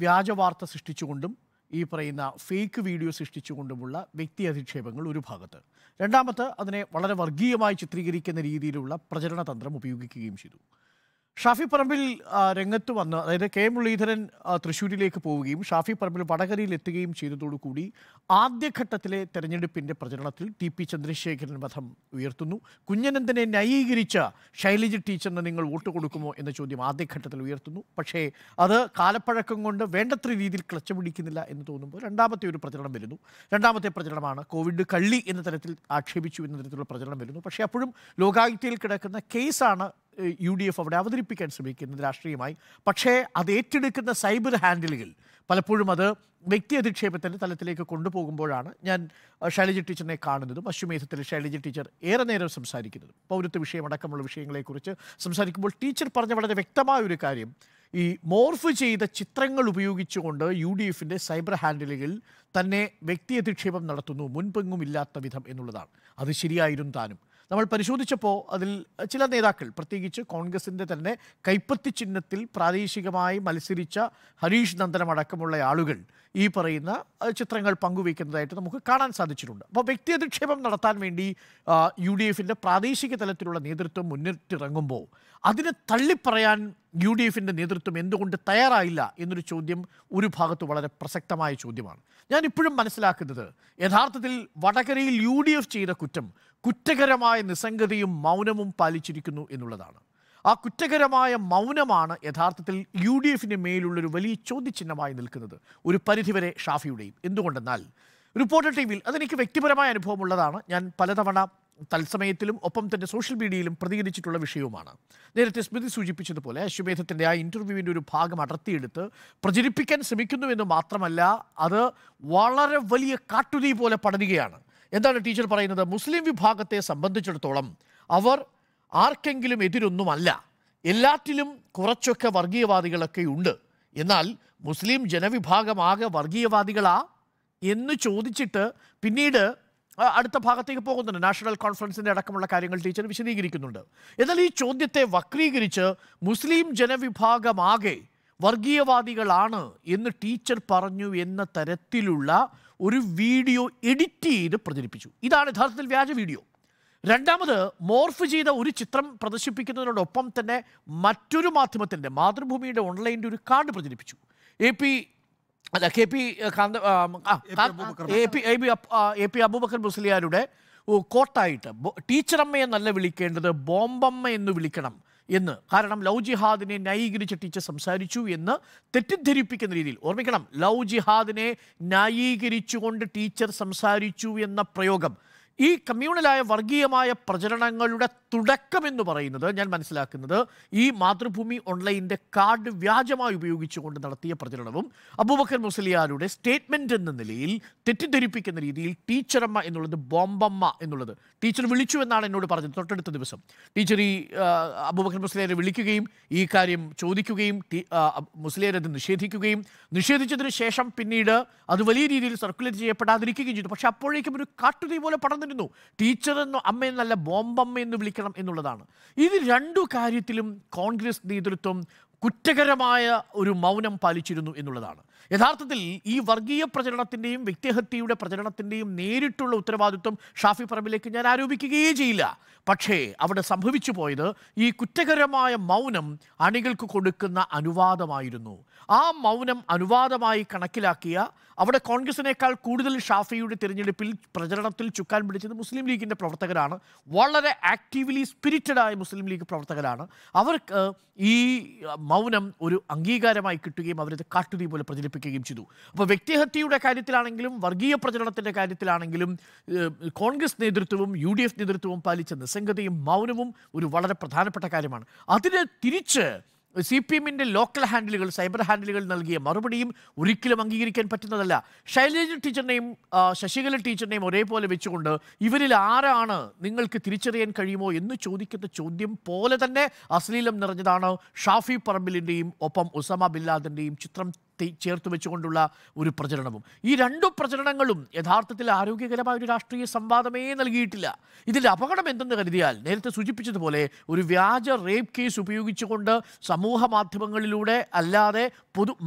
വ്യാജ വാർത്ത സൃഷ്ടിച്ചുകൊണ്ടും ഈ പറയുന്ന ഫേക്ക് വീഡിയോ സൃഷ്ടിച്ചുകൊണ്ടുമുള്ള വ്യക്തി അധിക്ഷേപങ്ങൾ ഒരു ഭാഗത്ത്, രണ്ടാമത് അതിനെ വളരെ വർഗീയമായി ചിത്രീകരിക്കുന്ന രീതിയിലുള്ള പ്രചരണ തന്ത്രം ഉപയോഗിക്കുകയും ചെയ്തു. ഷാഫി പറമ്പിൽ രംഗത്ത് വന്ന്, അതായത് കെ മുരളീധരൻ തൃശ്ശൂരിലേക്ക് പോവുകയും ഷാഫി പറമ്പിൽ വടകരയിൽ എത്തുകയും ചെയ്തതോടുകൂടി ആദ്യഘട്ടത്തിലെ തെരഞ്ഞെടുപ്പിൻ്റെ പ്രചരണത്തിൽ ടി.പി. ചന്ദ്രശേഖരൻ വധം ഉയർത്തുന്നു. കുഞ്ഞനന്തനെ ന്യായീകരിച്ച ശൈലജ ടീച്ചറിന് നിങ്ങൾ വോട്ട് കൊടുക്കുമോ എന്ന ചോദ്യം ആദ്യഘട്ടത്തിൽ ഉയർത്തുന്നു. പക്ഷേ അത് കാലപ്പഴക്കം കൊണ്ട് വേണ്ടത്ര രീതിയിൽ ക്ലച്ച് പിടിക്കുന്നില്ല എന്ന് തോന്നുമ്പോൾ രണ്ടാമത്തെ ഒരു പ്രചരണം വരുന്നു. രണ്ടാമത്തെ പ്രചരണമാണ് കോവിഡ് കള്ളി എന്ന തരത്തിൽ ആക്ഷേപിച്ചു എന്ന തരത്തിലുള്ള പ്രചരണം വരുന്നു. പക്ഷേ അപ്പോഴും ലോകായുക്തയിൽ കിടക്കുന്ന കേസാണ് UDF അവിടെ അവതരിപ്പിക്കാൻ ശ്രമിക്കുന്നത് രാഷ്ട്രീയമായി. പക്ഷേ അത് ഏറ്റെടുക്കുന്ന സൈബർ ഹാൻഡിലുകൾ പലപ്പോഴും അത് വ്യക്തി അധിക്ഷേപത്തിൻ്റെ തലത്തിലേക്ക് കൊണ്ടുപോകുമ്പോഴാണ് ഞാൻ ശൈലജ ടീച്ചറിനെ കാണുന്നതും അശ്വമേധത്തിൽ ശൈലജ ടീച്ചർ ഏറെ നേരം സംസാരിക്കുന്നതും പൗരത്വ വിഷയമടക്കമുള്ള വിഷയങ്ങളെക്കുറിച്ച് സംസാരിക്കുമ്പോൾ ടീച്ചർ പറഞ്ഞ വളരെ വ്യക്തമായ ഒരു കാര്യം, ഈ മോർഫ് ചെയ്ത ചിത്രങ്ങൾ ഉപയോഗിച്ചുകൊണ്ട് UDFിൻ്റെ സൈബർ ഹാൻഡിലുകൾ തന്നെ വ്യക്തി അധിക്ഷേപം നടത്തുന്നു മുൻപെങ്ങും ഇല്ലാത്ത വിധം എന്നുള്ളതാണ്. അത് ശരിയായിരുന്നു താനും. നമ്മൾ പരിശോധിച്ചപ്പോൾ അതിൽ ചില നേതാക്കൾ, പ്രത്യേകിച്ച് കോൺഗ്രസിൻ്റെ തന്നെ കൈപ്പത്തി ചിഹ്നത്തിൽ പ്രാദേശികമായി മത്സരിച്ച ഹരീഷ് നന്ദനം അടക്കമുള്ള ആളുകൾ ഈ പറയുന്ന ചിത്രങ്ങൾ പങ്കുവയ്ക്കുന്നതായിട്ട് നമുക്ക് കാണാൻ സാധിച്ചിട്ടുണ്ട്. അപ്പോൾ വ്യക്തി അധിക്ഷേപം നടത്താൻ വേണ്ടി UDFിൻ്റെ പ്രാദേശിക തലത്തിലുള്ള നേതൃത്വം മുന്നിട്ടിറങ്ങുമ്പോൾ അതിനെ തള്ളിപ്പറയാൻ UDFിൻ്റെ നേതൃത്വം എന്തുകൊണ്ട് തയ്യാറായില്ല എന്നൊരു ചോദ്യം ഒരു ഭാഗത്ത് വളരെ പ്രസക്തമായ ചോദ്യമാണ്. ഞാൻ ഇപ്പോഴും മനസ്സിലാക്കുന്നത് യഥാർത്ഥത്തിൽ വടകരയിൽ UDF ചെയ്ത കുറ്റം കുറ്റകരമായ നിസ്സംഗതയും മൗനവും പാലിച്ചിരിക്കുന്നു എന്നുള്ളതാണ്. ആ കുറ്റകരമായ മൗനമാണ് യഥാർത്ഥത്തിൽ UDFിന് മേലുള്ളൊരു വലിയ ചോദ്യചിഹ്നമായി നിൽക്കുന്നത്, ഒരു പരിധിവരെ ഷാഫിയുടെയും. എന്തുകൊണ്ടെന്നാൽ റിപ്പോർട്ടർ TV-യിൽ അതെനിക്ക് വ്യക്തിപരമായ അനുഭവമുള്ളതാണ്. ഞാൻ പലതവണ തത്സമയത്തിലും ഒപ്പം തന്നെ സോഷ്യൽ മീഡിയയിലും പ്രതികരിച്ചിട്ടുള്ള വിഷയവുമാണ്. നേരത്തെ സ്മൃതി സൂചിപ്പിച്ചതുപോലെ അശ്വമേധത്തിൻ്റെ ആ ഇൻ്റർവ്യൂവിൻ്റെ ഒരു ഭാഗം അടർത്തിയെടുത്ത് പ്രചരിപ്പിക്കാൻ ശ്രമിക്കുന്നുവെന്ന് മാത്രമല്ല, അത് വളരെ വലിയ കാട്ടുതീ പോലെ പടരുകയാണ്. എന്താണ് ടീച്ചർ പറയുന്നത്? മുസ്ലിം വിഭാഗത്തെ സംബന്ധിച്ചിടത്തോളം അവർ ആർക്കെങ്കിലും എതിരൊന്നുമല്ല, എല്ലാറ്റിലും കുറച്ചൊക്കെ വർഗീയവാദികളൊക്കെ ഉണ്ട്. എന്നാൽ മുസ്ലിം ജനവിഭാഗമാകെ വർഗീയവാദികളാ എന്ന് ചോദിച്ചിട്ട് പിന്നീട് അടുത്ത ഭാഗത്തേക്ക് പോകുന്നുണ്ട്. നാഷണൽ കോൺഫറൻസിൻ്റെ അടക്കമുള്ള കാര്യങ്ങൾ ടീച്ചർ വിശദീകരിക്കുന്നുണ്ട്. എന്നാൽ ഈ ചോദ്യത്തെ വക്രീകരിച്ച് മുസ്ലിം ജനവിഭാഗമാകെ വർഗീയവാദികളാണ് എന്ന് ടീച്ചർ പറഞ്ഞു എന്ന തരത്തിലുള്ള ഒരു വീഡിയോ എഡിറ്റ് ചെയ്ത് പ്രചരിപ്പിച്ചു. ഇതാണ് യഥാർത്ഥത്തിൽ വ്യാജ വീഡിയോ. രണ്ടാമത്, മോർഫ് ചെയ്ത ഒരു ചിത്രം പ്രദർശിപ്പിക്കുന്നതിനോടൊപ്പം തന്നെ മറ്റൊരു മാധ്യമത്തിൻ്റെ, മാതൃഭൂമിയുടെ ഓൺലൈൻ്റെ ഒരു കാർഡ് പ്രചരിപ്പിച്ചു. അബൂബക്കർ മുസ്ലിയാരുടെ കോട്ടായിട്ട് ടീച്ചറമ്മയെ നല്ല വിളിക്കേണ്ടത് ബോംബമ്മ എന്ന് വിളിക്കണം എന്ന്, കാരണം ലവ് ജിഹാദിനെ ന്യായീകരിച്ച് ടീച്ചർ സംസാരിച്ചു എന്ന് തെറ്റിദ്ധരിപ്പിക്കുന്ന രീതിയിൽ. ഓർമ്മിക്കണം, ലവ് ജിഹാദിനെ ന്യായീകരിച്ചുകൊണ്ട് ടീച്ചർ സംസാരിച്ചു എന്ന പ്രയോഗം ഈ കമ്മ്യൂണലായ വർഗീയമായ പ്രചരണങ്ങളുടെ തുടക്കമെന്ന് പറയുന്നത് ഞാൻ മനസ്സിലാക്കുന്നത് ഈ മാതൃഭൂമി ഓൺലൈൻ്റെ കാർഡ് വ്യാജമായി ഉപയോഗിച്ചുകൊണ്ട് നടത്തിയ പ്രചരണവും അബൂബക്കർ മുസ്ലിയാരുടെ സ്റ്റേറ്റ്മെൻറ്റ് എന്ന നിലയിൽ തെറ്റിദ്ധരിപ്പിക്കുന്ന രീതിയിൽ ടീച്ചറമ്മ എന്നുള്ളത് ബോംബമ്മ എന്നുള്ളത് ടീച്ചർ വിളിച്ചു എന്നാണ് എന്നോട് പറഞ്ഞത്. തൊട്ടടുത്ത ദിവസം ടീച്ചർ ഈ അബൂബക്കർ മുസ്ലിയാരെ വിളിക്കുകയും ഈ കാര്യം ചോദിക്കുകയും മുസ്ലിയാർ അത് നിഷേധിച്ചതിന് ശേഷം പിന്നീട് അത് വലിയ രീതിയിൽ സർക്കുലേറ്റ് ചെയ്യപ്പെടാതിരിക്കുകയും ചെയ്തു. പക്ഷെ അപ്പോഴേക്കും ഒരു കാട്ടുതീ പോലെ പടർന്നിരുന്നു. ടീച്ചറെന്നോ അമ്മയെന്നല്ല ബോംബമ്മ എന്ന് വിളിക്കണം എന്നുള്ളതാണ്. ഇത് രണ്ടു കാര്യത്തിലും കോൺഗ്രസ് നേതൃത്വം കുറ്റകരമായ ഒരു മൗനം പാലിച്ചിരുന്നു എന്നുള്ളതാണ്. യഥാർത്ഥത്തിൽ ഈ വർഗീയ പ്രചരണത്തിൻ്റെയും വ്യക്തിഹത്യയുടെ പ്രചരണത്തിൻ്റെയും നേരിട്ടുള്ള ഉത്തരവാദിത്വം ഷാഫി പറമ്പിലേക്ക് ഞാൻ ആരോപിക്കുകയേ ചെയ്യില്ല. പക്ഷേ അവിടെ സംഭവിച്ചു പോയത് ഈ കുറ്റകരമായ മൗനം അണികൾക്ക് കൊടുക്കുന്ന അനുവാദമായിരുന്നു. ആ മൗനം അനുവാദമായി കണക്കിലാക്കിയ അവിടെ കോൺഗ്രസിനേക്കാൾ കൂടുതൽ ഷാഫിയുടെ തിരഞ്ഞെടുപ്പിൽ പ്രചരണത്തിൽ ചുക്കാൻ പിടിച്ചത് മുസ്ലിം ലീഗിൻ്റെ പ്രവർത്തകരാണ്. വളരെ ആക്റ്റീവ്ലി സ്പിരിറ്റഡായ മുസ്ലിം ലീഗ് പ്രവർത്തകരാണ്. അവർക്ക് ഈ മൗനം ഒരു അംഗീകാരമായി കിട്ടുകയും അവരത് കാട്ടുതീ പോലെ പ്രചരിപ്പിക്കുകയും ചെയ്തു. അപ്പോൾ വ്യക്തിഹത്യയുടെ കാര്യത്തിലാണെങ്കിലും വർഗീയ പ്രചരണത്തിൻ്റെ കാര്യത്തിലാണെങ്കിലും കോൺഗ്രസ് നേതൃത്വവും UDF നേതൃത്വവും പാലിച്ച നിസ്സംഗതയും മൗനവും ഒരു വളരെ പ്രധാനപ്പെട്ട കാര്യമാണ്. അതിന് തിരിച്ച് CPM-ന്റെ ലോക്കൽ ഹാൻഡിലുകൾ, സൈബർ ഹാൻഡിലുകൾ നൽകിയ മറുപടിയും ഒരിക്കലും അംഗീകരിക്കാൻ പറ്റുന്നതല്ല. ശൈലജ ടീച്ചറിനെയും ശശികല ടീച്ചറിനെയും ഒരേപോലെ വെച്ചുകൊണ്ട് ഇവരിൽ ആരാണ് നിങ്ങൾക്ക് തിരിച്ചറിയാൻ കഴിയുമോ എന്ന് ചോദിക്കുന്ന ചോദ്യം പോലെ തന്നെ അശ്ലീലം നിറഞ്ഞതാണ് ഷാഫി പറമ്പിലിൻ്റെയും ഒപ്പം ഒസാമ ബിൻ ലാദൻ്റെയും ചിത്രം ചേർത്ത് വെച്ചുകൊണ്ടുള്ള ഒരു പ്രചരണവും. ഈ രണ്ടു പ്രചരണങ്ങളും യഥാർത്ഥത്തിൽ ആരോഗ്യകരമായ ഒരു രാഷ്ട്രീയ സംവാദമേ നൽകിയിട്ടില്ല. ഇതിൻ്റെ അപകടം എന്തെന്ന് കരുതിയാൽ നേരത്തെ സൂചിപ്പിച്ചതുപോലെ ഒരു വ്യാജ റേപ്പ് കേസ് ഉപയോഗിച്ചുകൊണ്ട് സമൂഹ മാധ്യമങ്ങളിലൂടെ അല്ലാതെ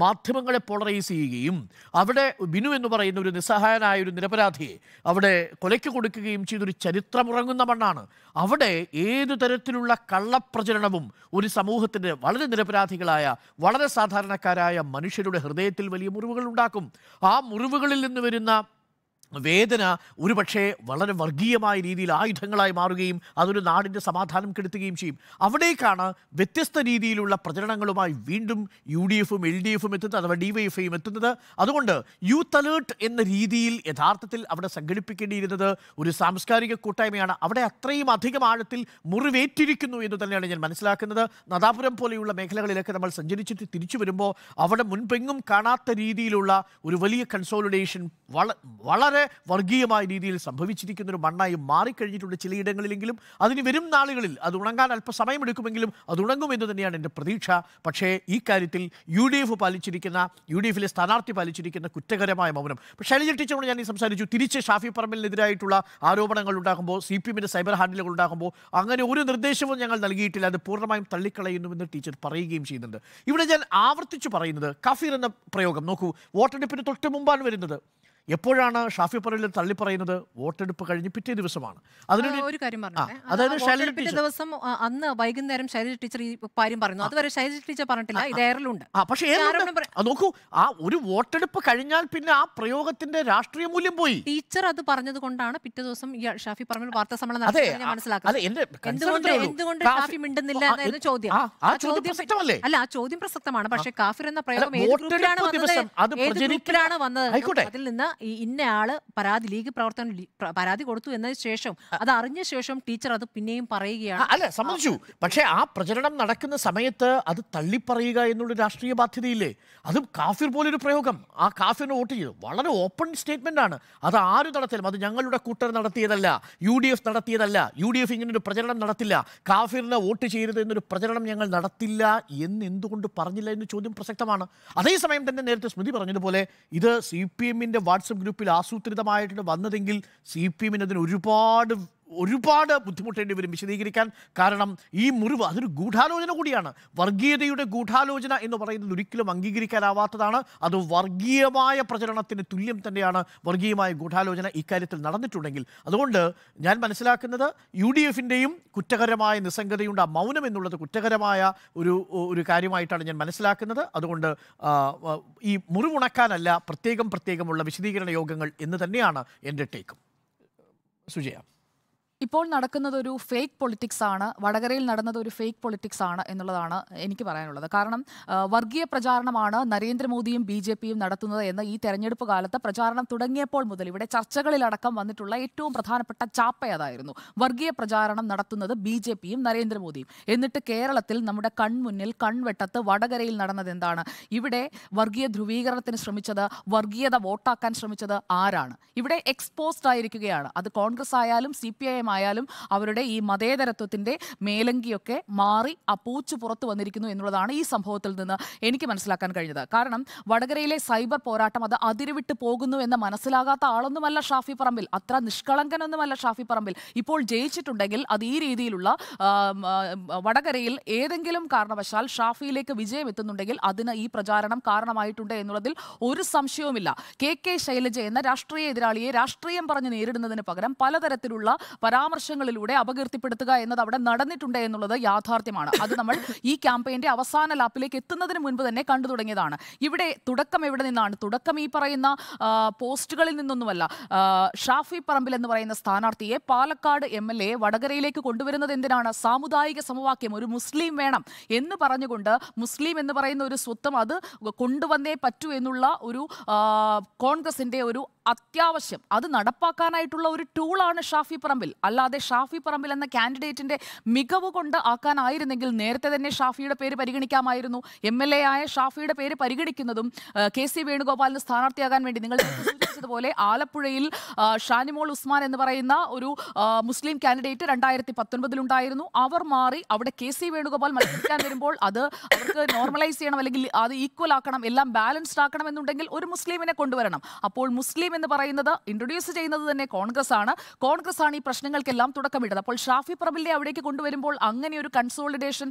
മാധ്യമങ്ങളെ പോളറൈസ് ചെയ്യുകയും അവിടെ ബിനു എന്ന് പറയുന്ന ഒരു നിസ്സഹായനായ ഒരു നിരപരാധിയെ അവിടെ കൊലയ്ക്ക് കൊടുക്കുകയും ചെയ്തൊരു ചരിത്രമുറങ്ങുന്ന മണ്ണാണ്. അവിടെ ഏതു തരത്തിലുള്ള കള്ളപ്രചരണവും ഒരു സമൂഹത്തിൻ്റെ വളരെ നിരപരാധികളായ വളരെ സാധാരണക്കാരായ മനുഷ്യരുടെ ഹൃദയത്തിൽ വലിയ മുറിവുകൾ ഉണ്ടാക്കും. ആ മുറിവുകളിൽ നിന്ന് വരുന്ന വേദന ഒരുപക്ഷെ വളരെ വർഗീയമായ രീതിയിൽ ആയുധങ്ങളായി മാറുകയും അതൊരു നാടിൻ്റെ സമാധാനം കെടുത്തുകയും ചെയ്യും. അവിടേക്കാണ് വ്യത്യസ്ത രീതിയിലുള്ള പ്രചരണങ്ങളുമായി വീണ്ടും UDF-ഉം LDF-ഉം എത്തുന്നത്, അഥവാ DYFI-യും എത്തുന്നത്. അതുകൊണ്ട് യൂത്ത് അലേർട്ട് എന്ന രീതിയിൽ യഥാർത്ഥത്തിൽ അവിടെ സംഘടിപ്പിക്കേണ്ടിയിരുന്നത് ഒരു സാംസ്കാരിക കൂട്ടായ്മയാണ്. അവിടെ അത്രയും അധികം ആഴത്തിൽ മുറിവേറ്റിരിക്കുന്നു എന്ന് തന്നെയാണ് ഞാൻ മനസ്സിലാക്കുന്നത്. നദാപുരം പോലെയുള്ള മേഖലകളിലൊക്കെ നമ്മൾ സഞ്ചരിച്ചിട്ട് തിരിച്ചു വരുമ്പോൾ അവിടെ മുൻപെങ്ങും കാണാത്ത രീതിയിലുള്ള ഒരു വലിയ കൺസോളിഡേഷൻ വളരെ വർഗീയമായ രീതിയിൽ സംഭവിച്ചിരിക്കുന്ന ഒരു മണ്ണായി മാറിക്കഴിഞ്ഞിട്ടുണ്ട് ചിലയിടങ്ങളിലെങ്കിലും. അതിന് വരും നാളുകളിൽ അത് ഉണങ്ങാൻ അല്പം സമയമെടുക്കുമെങ്കിലും അത് ഉണങ്ങുമെന്ന് തന്നെയാണ് എൻ്റെ പ്രതീക്ഷ. പക്ഷേ ഈ കാര്യത്തിൽ UDF-ലെ സ്ഥാനാർത്ഥി പാലിച്ചിരിക്കുന്ന കുറ്റകരമായ മൗനം. പക്ഷേ ശൈലജ ടീച്ചറോട് ഞാൻ ഈ സംസാരിച്ചു. തിരിച്ച് ഷാഫി പറമ്പലിനെതിരായിട്ടുള്ള ആരോപണങ്ങൾ ഉണ്ടാകുമ്പോൾ, CPM-ന്റെ സൈബർ ഹാൻഡിലുകൾ ഉണ്ടാകുമ്പോൾ അങ്ങനെ ഒരു നിർദ്ദേശവും ഞങ്ങൾ നൽകിയിട്ടില്ല, അത് പൂർണ്ണമായും തള്ളിക്കളയുന്നുവെന്ന് ടീച്ചർ പറയുകയും ചെയ്യുന്നുണ്ട്. ഇവിടെ ഞാൻ ആവർത്തിച്ചു പറയുന്നത് കാഫിർ എന്ന പ്രയോഗം നോക്കൂ, വോട്ടെടുപ്പിന് തൊട്ട് മുമ്പാണ് വരുന്നത്. എപ്പോഴാണ് ഷാഫി പറമ്പിൽ തള്ളി പറയുന്നത്? വോട്ടെടുപ്പ് കഴിഞ്ഞ് പിറ്റേ ദിവസമാണ്. ഒരു കാര്യം പറഞ്ഞു, ദിവസം അന്ന് വൈകുന്നേരം ശൈലജ ടീച്ചർ ഈ കാര്യം പറയുന്നു. അതുവരെ ശൈലജ ടീച്ചർ പറഞ്ഞിട്ടില്ല, ഇത് എയറിലുണ്ട്. പക്ഷേ നോക്കൂ, ആ ഒരു വോട്ടെടുപ്പ് കഴിഞ്ഞാൽ പിന്നെ ആ പ്രയോഗത്തിന്റെ രാഷ്ട്രീയ മൂല്യം പോയി. ടീച്ചർ അത് പറഞ്ഞത് കൊണ്ടാണ് പിറ്റേ ദിവസം ഷാഫി പറമ്പിൽ വാർത്താ സമ്മേളനം നടത്തുന്നത് മനസ്സിലാക്കുന്നത്. എന്തുകൊണ്ട് ഷാഫി മിണ്ടുന്നില്ല എന്നായിരുന്നു ചോദ്യം. അല്ല, ആ ചോദ്യം പ്രസക്തമാണ്. പക്ഷേ കാഫിർ എന്ന പ്രയോഗം ഏത് ഗ്രൂപ്പിലാണ് വന്നത്? അതിൽ നിന്ന് ഇന്നയാള് ലീഗ് പ്രവർത്തനം പരാതി കൊടുത്തു എന്നതിന് ശേഷം അത് അറിഞ്ഞ ശേഷം ടീച്ചർ അത് പിന്നെയും പറയുകയാണ്. അല്ല, സമ്മതിച്ചു. പക്ഷേ ആ പ്രചരണം നടക്കുന്ന സമയത്ത് അത് തള്ളിപ്പറയുക എന്നുള്ള രാഷ്ട്രീയ ബാധ്യതയില്ലേ? അതും കാഫിർ പോലൊരു പ്രയോഗം. ആ കാഫിറിന് വോട്ട് ചെയ്തു വളരെ ഓപ്പൺ സ്റ്റേറ്റ്മെന്റ് ആണ്. അത് ആരും നടത്തില്ല, അത് ഞങ്ങളുടെ കൂട്ടർ നടത്തിയതല്ല, UDF നടത്തിയതല്ല, UDF ഇങ്ങനൊരു പ്രചരണം നടത്തില്ല, കാഫിറിന് വോട്ട് ചെയ്യരുത് എന്നൊരു പ്രചരണം ഞങ്ങൾ നടത്തില്ല എന്ന് എന്തുകൊണ്ട് പറഞ്ഞില്ല എന്ന് ചോദ്യം പ്രസക്തമാണ്. അതേസമയം തന്നെ നേരത്തെ സ്മൃതി പറഞ്ഞതുപോലെ ഇത് CPM-ന്റെ വാട്സപ്പ് ഗ്രൂപ്പിൽ ആസൂത്രിതമായിട്ട് വന്നതെങ്കിൽ CPM-ന് അതിന് ഒരുപാട് ബുദ്ധിമുട്ടേണ്ടി വരും വിശദീകരിക്കാൻ. കാരണം ഈ മുറിവ് അതൊരു ഗൂഢാലോചന കൂടിയാണ്. വർഗീയതയുടെ ഗൂഢാലോചന എന്ന് പറയുന്നത് ഒരിക്കലും അംഗീകരിക്കാനാവാത്തതാണ്. അത് വർഗീയമായ പ്രചരണത്തിന് തുല്യം തന്നെയാണ് വർഗീയമായ ഗൂഢാലോചന ഇക്കാര്യത്തിൽ നടന്നിട്ടുണ്ടെങ്കിൽ. അതുകൊണ്ട് ഞാൻ മനസ്സിലാക്കുന്നത് UDF-ന്റെയും കുറ്റകരമായ നിസ്സംഗതയുണ്ട്. ആ മൗനം എന്നുള്ളത് കുറ്റകരമായ ഒരു കാര്യമായിട്ടാണ് ഞാൻ മനസ്സിലാക്കുന്നത്. അതുകൊണ്ട് ഈ മുറിവുണക്കാനല്ല പ്രത്യേകമുള്ള വിശദീകരണ യോഗങ്ങൾ എന്ന് തന്നെയാണ് എൻ്റെ ടേക്കും. സുജയ, ഇപ്പോൾ നടക്കുന്നത് ഒരു ഫേക്ക് പൊളിറ്റിക്സ് ആണ്, വടകരയിൽ നടന്നത് ഒരു ഫേക്ക് പൊളിറ്റിക്സ് ആണ് എന്നുള്ളതാണ് എനിക്ക് പറയാനുള്ളത്. കാരണം വർഗീയ പ്രചാരണമാണ് നരേന്ദ്രമോദിയും BJP-യും നടത്തുന്നത് എന്ന് ഈ തെരഞ്ഞെടുപ്പ് കാലത്ത് പ്രചാരണം തുടങ്ങിയപ്പോൾ മുതൽ ഇവിടെ ചർച്ചകളിലടക്കം വന്നിട്ടുള്ള ഏറ്റവും പ്രധാനപ്പെട്ട ചാപ്പ അതായിരുന്നു. വർഗീയ പ്രചാരണം നടത്തുന്നത് BJP-യും നരേന്ദ്രമോദിയും. എന്നിട്ട് കേരളത്തിൽ നമ്മുടെ കൺമുന്നിൽ കൺവെട്ടത്ത് വടകരയിൽ നടന്നത് എന്താണ്? ഇവിടെ വർഗീയ ധ്രുവീകരണത്തിന് ശ്രമിച്ചത്, വർഗീയത വോട്ടാക്കാൻ ശ്രമിച്ചത് ആരാണ്? ഇവിടെ എക്സ്പോസ്ഡ് ആയിരിക്കുകയാണ്. അത് കോൺഗ്രസ് ആയാലും CPIM ആയാലും അവരുടെ ഈ മതേതരത്വത്തിന്റെ മേലങ്കിയൊക്കെ മാറി ആ പൂച്ചു പുറത്തു വന്നിരിക്കുന്നു എന്നുള്ളതാണ് ഈ സംഭവത്തിൽ നിന്ന് എനിക്ക് മനസ്സിലാക്കാൻ കഴിഞ്ഞത്. കാരണം വടകരയിലെ സൈബർ പോരാട്ടം അത് അതിരുവിട്ട് പോകുന്നു എന്ന് മനസ്സിലാകാത്ത ആളൊന്നുമല്ല ഷാഫി പറമ്പിൽ, അത്ര നിഷ്കളങ്കനൊന്നുമല്ല ഷാഫി പറമ്പിൽ. ഇപ്പോൾ ജയിച്ചിട്ടുണ്ടെങ്കിൽ അത് ഈ രീതിയിലുള്ള വടകരയിൽ ഏതെങ്കിലും കാരണവശാൽ ഷാഫിയിലേക്ക് വിജയം എത്തുന്നുണ്ടെങ്കിൽ അതിന് ഈ പ്രചാരണം കാരണമായിട്ടുണ്ട് എന്നുള്ളതിൽ ഒരു സംശയവുമില്ല. KK ശൈലജ എന്ന രാഷ്ട്രീയ എതിരാളിയെ രാഷ്ട്രീയം പറഞ്ഞ് നേരിടുന്നതിന് പകരം പലതരത്തിലുള്ള പരാമർശങ്ങളിലൂടെ അപകീർത്തിപ്പെടുത്തുക എന്നത് അവിടെ നടന്നിട്ടുണ്ട് എന്നുള്ളത് യാഥാർത്ഥ്യമാണ്. അത് നമ്മൾ ഈ ക്യാമ്പയിന്റെ അവസാന ലാപ്പിലേക്ക് എത്തുന്നതിന് മുൻപ് തന്നെ കണ്ടു തുടങ്ങിയതാണ്. ഇവിടെ തുടക്കം എവിടെ നിന്നാണ്? തുടക്കം ഈ പറയുന്ന പോസ്റ്റുകളിൽ നിന്നൊന്നുമല്ല. ഷാഫി പറമ്പിൽ എന്ന് പറയുന്ന സ്ഥാനാർത്ഥിയെ പാലക്കാട് MLA വടകരയിലേക്ക് കൊണ്ടുവരുന്നത് എന്തിനാണ്? സാമുദായിക സമവാക്യം, ഒരു മുസ്ലിം വേണം എന്ന് പറഞ്ഞുകൊണ്ട് മുസ്ലിം എന്ന് പറയുന്ന ഒരു സ്വത്വം അത് കൊണ്ടുവന്നേ പറ്റൂ എന്നുള്ള ഒരു കോൺഗ്രസിന്റെ ഒരു അത്യാവശ്യം അത് നടപ്പാക്കാനായിട്ടുള്ള ഒരു ടൂളാണ് ഷാഫി പറമ്പിൽ. അല്ലാതെ ഷാഫി പറമ്പിൽ എന്ന കാൻഡിഡേറ്റിന്റെ മികവ് കൊണ്ട് ആക്കാനായിരുന്നെങ്കിൽ നേരത്തെ തന്നെ ഷാഫിയുടെ പേര് പരിഗണിക്കാമായിരുന്നു. MLA ആയ ഷാഫിയുടെ പേര് പരിഗണിക്കുന്നതും KC വേണുഗോപാലിന് സ്ഥാനാർത്ഥിയാകാൻ വേണ്ടി നിങ്ങൾ സൂചിപ്പിച്ചതുപോലെ ആലപ്പുഴയിൽ ഷാനിമോൾ ഉസ്മാൻ എന്ന് പറയുന്ന ഒരു മുസ്ലിം കാൻഡിഡേറ്റ് 2019 ഉണ്ടായിരുന്നു. അവർ മാറി അവിടെ KC വേണുഗോപാൽ മത്സരിക്കാൻ വരുമ്പോൾ അത് അവർക്ക് നോർമലൈസ് ചെയ്യണം, അല്ലെങ്കിൽ അത് ഈക്വൽ ആക്കണം, എല്ലാം ബാലൻസ്ഡ് ആക്കണം എന്നുണ്ടെങ്കിൽ ഒരു മുസ്ലിമിനെ കൊണ്ടുവരണം. അപ്പോൾ മുസ്ലിം എന്ന് പറയുന്നത് ഇൻട്രൊഡ്യൂസ് ചെയ്യുന്നത് തന്നെ കോൺഗ്രസ് ആണ് ഈ പ്രശ്നങ്ങൾക്കെല്ലാം തുടക്കമിട്ടത്. അപ്പോൾ ഷാഫി പറമ്പിലിനെ അവിടേക്ക് കൊണ്ടുവരുമ്പോൾ അങ്ങനെ ഒരു കൺസോളിഡേഷൻ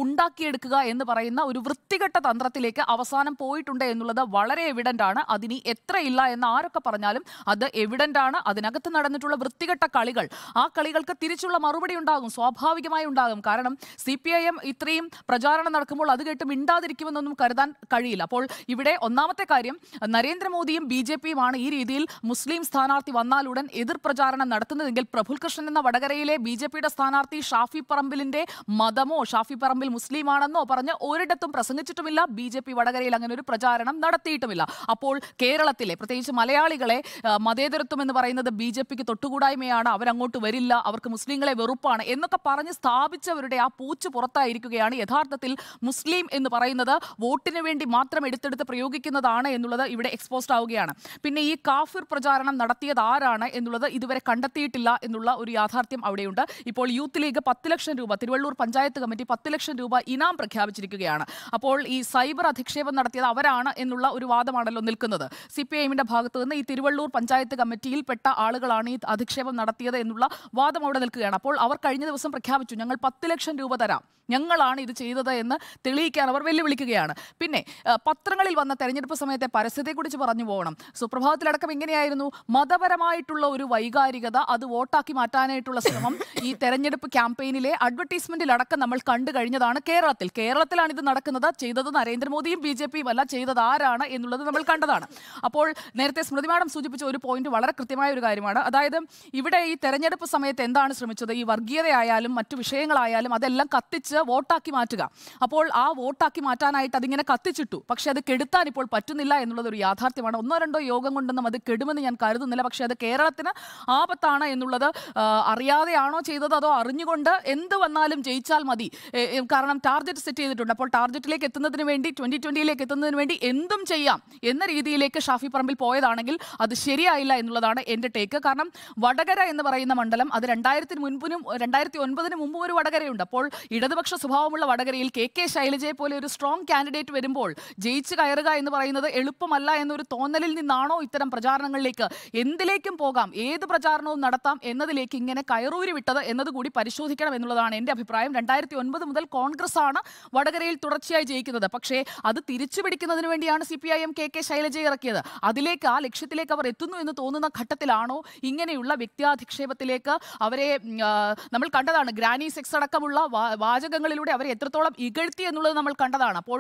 ഉണ്ടാക്കിയെടുക്കുക എന്ന് പറയുന്ന ഒരു വൃത്തികെട്ട തന്ത്രത്തിലേക്ക് അവസാനം പോയിട്ടുണ്ട് എന്നുള്ളത് വളരെ എവിഡന്റ് ആണ്. അതിനി എത്രയില്ല എന്ന് ആരൊക്കെ പറഞ്ഞാലും അത് എവിഡന്റ് ആണ്. അതിനകത്ത് നടന്നിട്ടുള്ള വൃത്തികെട്ട കളികൾ, ആ കളികൾക്ക് തിരിച്ചുള്ള മറുപടി ഉണ്ടാകും, സ്വാഭാവികമായി ഉണ്ടാകും. കാരണം CPIM ഇത്രയും പ്രചാരണം നടക്കുമ്പോൾ അത് കേട്ട് മിണ്ടാതിരിക്കുമെന്നൊന്നും കരുതാൻ കഴിയില്ല. അപ്പോൾ ഇവിടെ ഒന്നാമത്തെ കാര്യം, നരേന്ദ്രമോദിയും BJPയുമാണ് ഈ രീതിയിൽ മുസ്ലിം സ്ഥാനാർത്ഥി വന്നാലുടൻ എതിർ പ്രചാരണം നടത്തുന്നതെങ്കിൽ പ്രഫുൽ കൃഷ്ണൻ എന്ന വടകരയിലെ BJPയുടെ സ്ഥാനാർത്ഥി ഷാഫി പറമ്പിലിന്റെ മതമോ ഷാഫി പറമ്പിൽ മുസ്ലിമാണെന്നോ പറഞ്ഞ് ഒരിടത്തും പ്രസംഗിച്ചിട്ടുമില്ല. BJP വടകരയിൽ അങ്ങനെ ഒരു പ്രചാരണം നടത്തിയിട്ടുമില്ല. അപ്പോൾ കേരളത്തിലെ പ്രത്യേകിച്ച് മലയാളികളെ മതേതരത്വം എന്ന് പറയുന്നത് BJPക്ക് തൊട്ടുകൂടായ്മയാണ്, അവരങ്ങോട്ട് വരില്ല, അവർക്ക് മുസ്ലിങ്ങളെ വെറുപ്പാണ് എന്നൊക്കെ പറഞ്ഞ് സ്ഥാപിച്ചവരുടെ ആ പൂച്ച് പുറത്തായിരിക്കുകയാണ്. യഥാർത്ഥത്തിൽ മുസ്ലിം എന്ന് പറയുന്നത് വോട്ടിന് വേണ്ടി മാത്രം എടുത്തെടുത്ത് പ്രയോഗിക്കുന്നതാണ് എന്നുള്ളത് ഇവിടെ എക്സ്പോസ്ഡ് ആവുകയാണ്. പിന്നെ ഈ കാഫിർ പ്രചാരണം നടത്തിയത് ആരാണ് എന്നുള്ളത് ഇതുവരെ കണ്ടെത്തിയിട്ടില്ല എന്നുള്ള ഒരു യാഥാർത്ഥ്യം അവിടെയുണ്ട്. ഇപ്പോൾ യൂത്ത് ലീഗ് 10 ലക്ഷം രൂപ, തിരുവള്ളൂർ പഞ്ചായത്ത് കമ്മിറ്റി 10 ലക്ഷം രൂപ ഇനാം പ്രഖ്യാപിച്ചിരിക്കുകയാണ്. അപ്പോൾ ഈ സൈബർ അധിക്ഷേപം നടത്തിയത് അവരാണ് എന്നുള്ള ഒരു വാദമാണല്ലോ നിൽക്കുന്നത്. CPIMന്റെ ഭാഗത്ത് നിന്ന് ഈ തിരുവള്ളൂർ പഞ്ചായത്ത് കമ്മിറ്റിയിൽ പെട്ട ആളുകളാണ് ഈ അധിക്ഷേപം നടത്തിയത് എന്നുള്ള വാദം അവിടെ നിൽക്കുകയാണ്. അപ്പോൾ അവർ കഴിഞ്ഞ ദിവസം പ്രഖ്യാപിച്ചു, ഞങ്ങൾ 10 ലക്ഷം രൂപ തരാം, ഞങ്ങളാണ് ഇത് ചെയ്തത് എന്ന് തെളിയിക്കാൻ അവർ വെല്ലുവിളിക്കുകയാണ്. പിന്നെ പത്രങ്ങളിൽ വന്ന തെരഞ്ഞെടുപ്പ് സമയത്തെ പരസ്യത്തെക്കുറിച്ച് പറഞ്ഞു പോകണം. സുപ്രഭാതത്തിലടക്കം ഇങ്ങനെയായിരുന്നു, മതപരമായിട്ടുള്ള ഒരു വൈകാരികത അത് വോട്ടാക്കി മാറ്റാനായിട്ടുള്ള ശ്രമം ഈ തെരഞ്ഞെടുപ്പ് ക്യാമ്പയിനിലെ അഡ്വർടൈസ്മെന്റിലടക്കം നമ്മൾ കണ്ടു കഴിഞ്ഞതാണ്. കേരളത്തിലാണ് ഇത് നടക്കുന്നത്. ചെയ്തത് നരേന്ദ്രമോദിയും BJPയും അല്ല, ചെയ്തത് ആരാണ് എന്നുള്ളത് നമ്മൾ കണ്ടതാണ്. അപ്പോൾ നേരത്തെ സ്മൃതി മാഡം സൂചിപ്പിച്ച ഒരു പോയിന്റ് വളരെ കൃത്യമായ ഒരു കാര്യമാണ്. അതായത് ഇവിടെ ഈ തെരഞ്ഞെടുപ്പ് സമയത്ത് എന്താണ് ശ്രമിച്ചത്, ഈ വർഗീയതയായാലും മറ്റു വിഷയങ്ങളായാലും അതെല്ലാം കത്തിച്ച് വോട്ടാക്കി മാറ്റുക. അപ്പോൾ ആ വോട്ടാക്കി മാറ്റാനായിട്ട് അതിങ്ങനെ കത്തിച്ചിട്ടു, പക്ഷെ അത് കെടുത്താൻ ഇപ്പോൾ പറ്റുന്നില്ല എന്നുള്ളത് ഒരു യാഥാർത്ഥ്യമാണ്. 1-2 യോഗം കൊണ്ടൊന്നും അത് കെടുമെന്ന് ഞാൻ കരുതുന്നില്ല. പക്ഷെ അത് കേരളത്തിന് ആപത്താണ് എന്നുള്ളത് അറിയാതെയാണോ ചെയ്തത് അതോ അറിഞ്ഞുകൊണ്ട് എന്ത് വന്നാലും ജയിച്ചാൽ മതി, കാരണം ടാർഗറ്റ് സെറ്റ് ചെയ്തിട്ടുണ്ട്. അപ്പോൾ ടാർഗറ്റിലേക്ക് എത്തുന്നതിന് വേണ്ടി 2020ലേക്ക് എത്തുന്നതിന് വേണ്ടി എന്തും ചെയ്യാം എന്ന രീതിയിലേക്ക് ഷാഫി പറമ്പിൽ പോയതാണെങ്കിൽ അത് ശരിയായില്ല എന്നുള്ളതാണ് എൻ്റെ ടേക്ക്. കാരണം വടകര എന്ന് പറയുന്ന മണ്ഡലം അത് 2009 മുമ്പും ഒരു വടകരയുണ്ട്. അപ്പോൾ ഇടതുപക്ഷ സ്വഭാവമുള്ള വടകരയിൽ KK ശൈലജയെ പോലെ ഒരു സ്ട്രോങ് കാൻഡിഡേറ്റ് വരുമ്പോൾ ജയിച്ച് കയറുക എന്ന് പറയുന്നത് എളുപ്പമല്ല എന്നൊരു തോന്നലിൽ നിന്നാണോ ഇത്തരം പ്രചാരണങ്ങളിലേക്ക് എന്തിലേക്കും പോകാം, ഏത് പ്രചാരണവും നടത്താം എന്നതിലേക്ക് ഇങ്ങനെ കയറൂരി വിട്ടത് എന്നതുകൂടി പരിശോധിക്കണം എന്നുള്ളതാണ് എൻ്റെ അഭിപ്രായം. 2009 മുതൽ കോൺഗ്രസ് ആണ് വടകരയിൽ തുടർച്ചയായി ജയിക്കുന്നത്. പക്ഷേ അത് തിരിച്ചു പിടിക്കുന്നതിന് വേണ്ടിയാണ് CPIM KK ശൈലജയെ ഇറക്കിയത്. അതിലേക്ക്, ആ ലക്ഷ്യത്തിലേക്ക് അവർ എത്തുന്നു എന്ന് തോന്നുന്ന ഘട്ടത്തിലാണോ ഇങ്ങനെയുള്ള വ്യക്തിയാധിക്ഷേപത്തിലേക്ക് അവരെ നമ്മൾ കണ്ടതാണ്. ഗ്രാനി സെക്സ് അടക്കമുള്ള വാചകങ്ങളിലൂടെ അവരെ എത്രത്തോളം ഇകഴ്ത്തി എന്നുള്ളത് നമ്മൾ കണ്ടതാണ്. അപ്പോൾ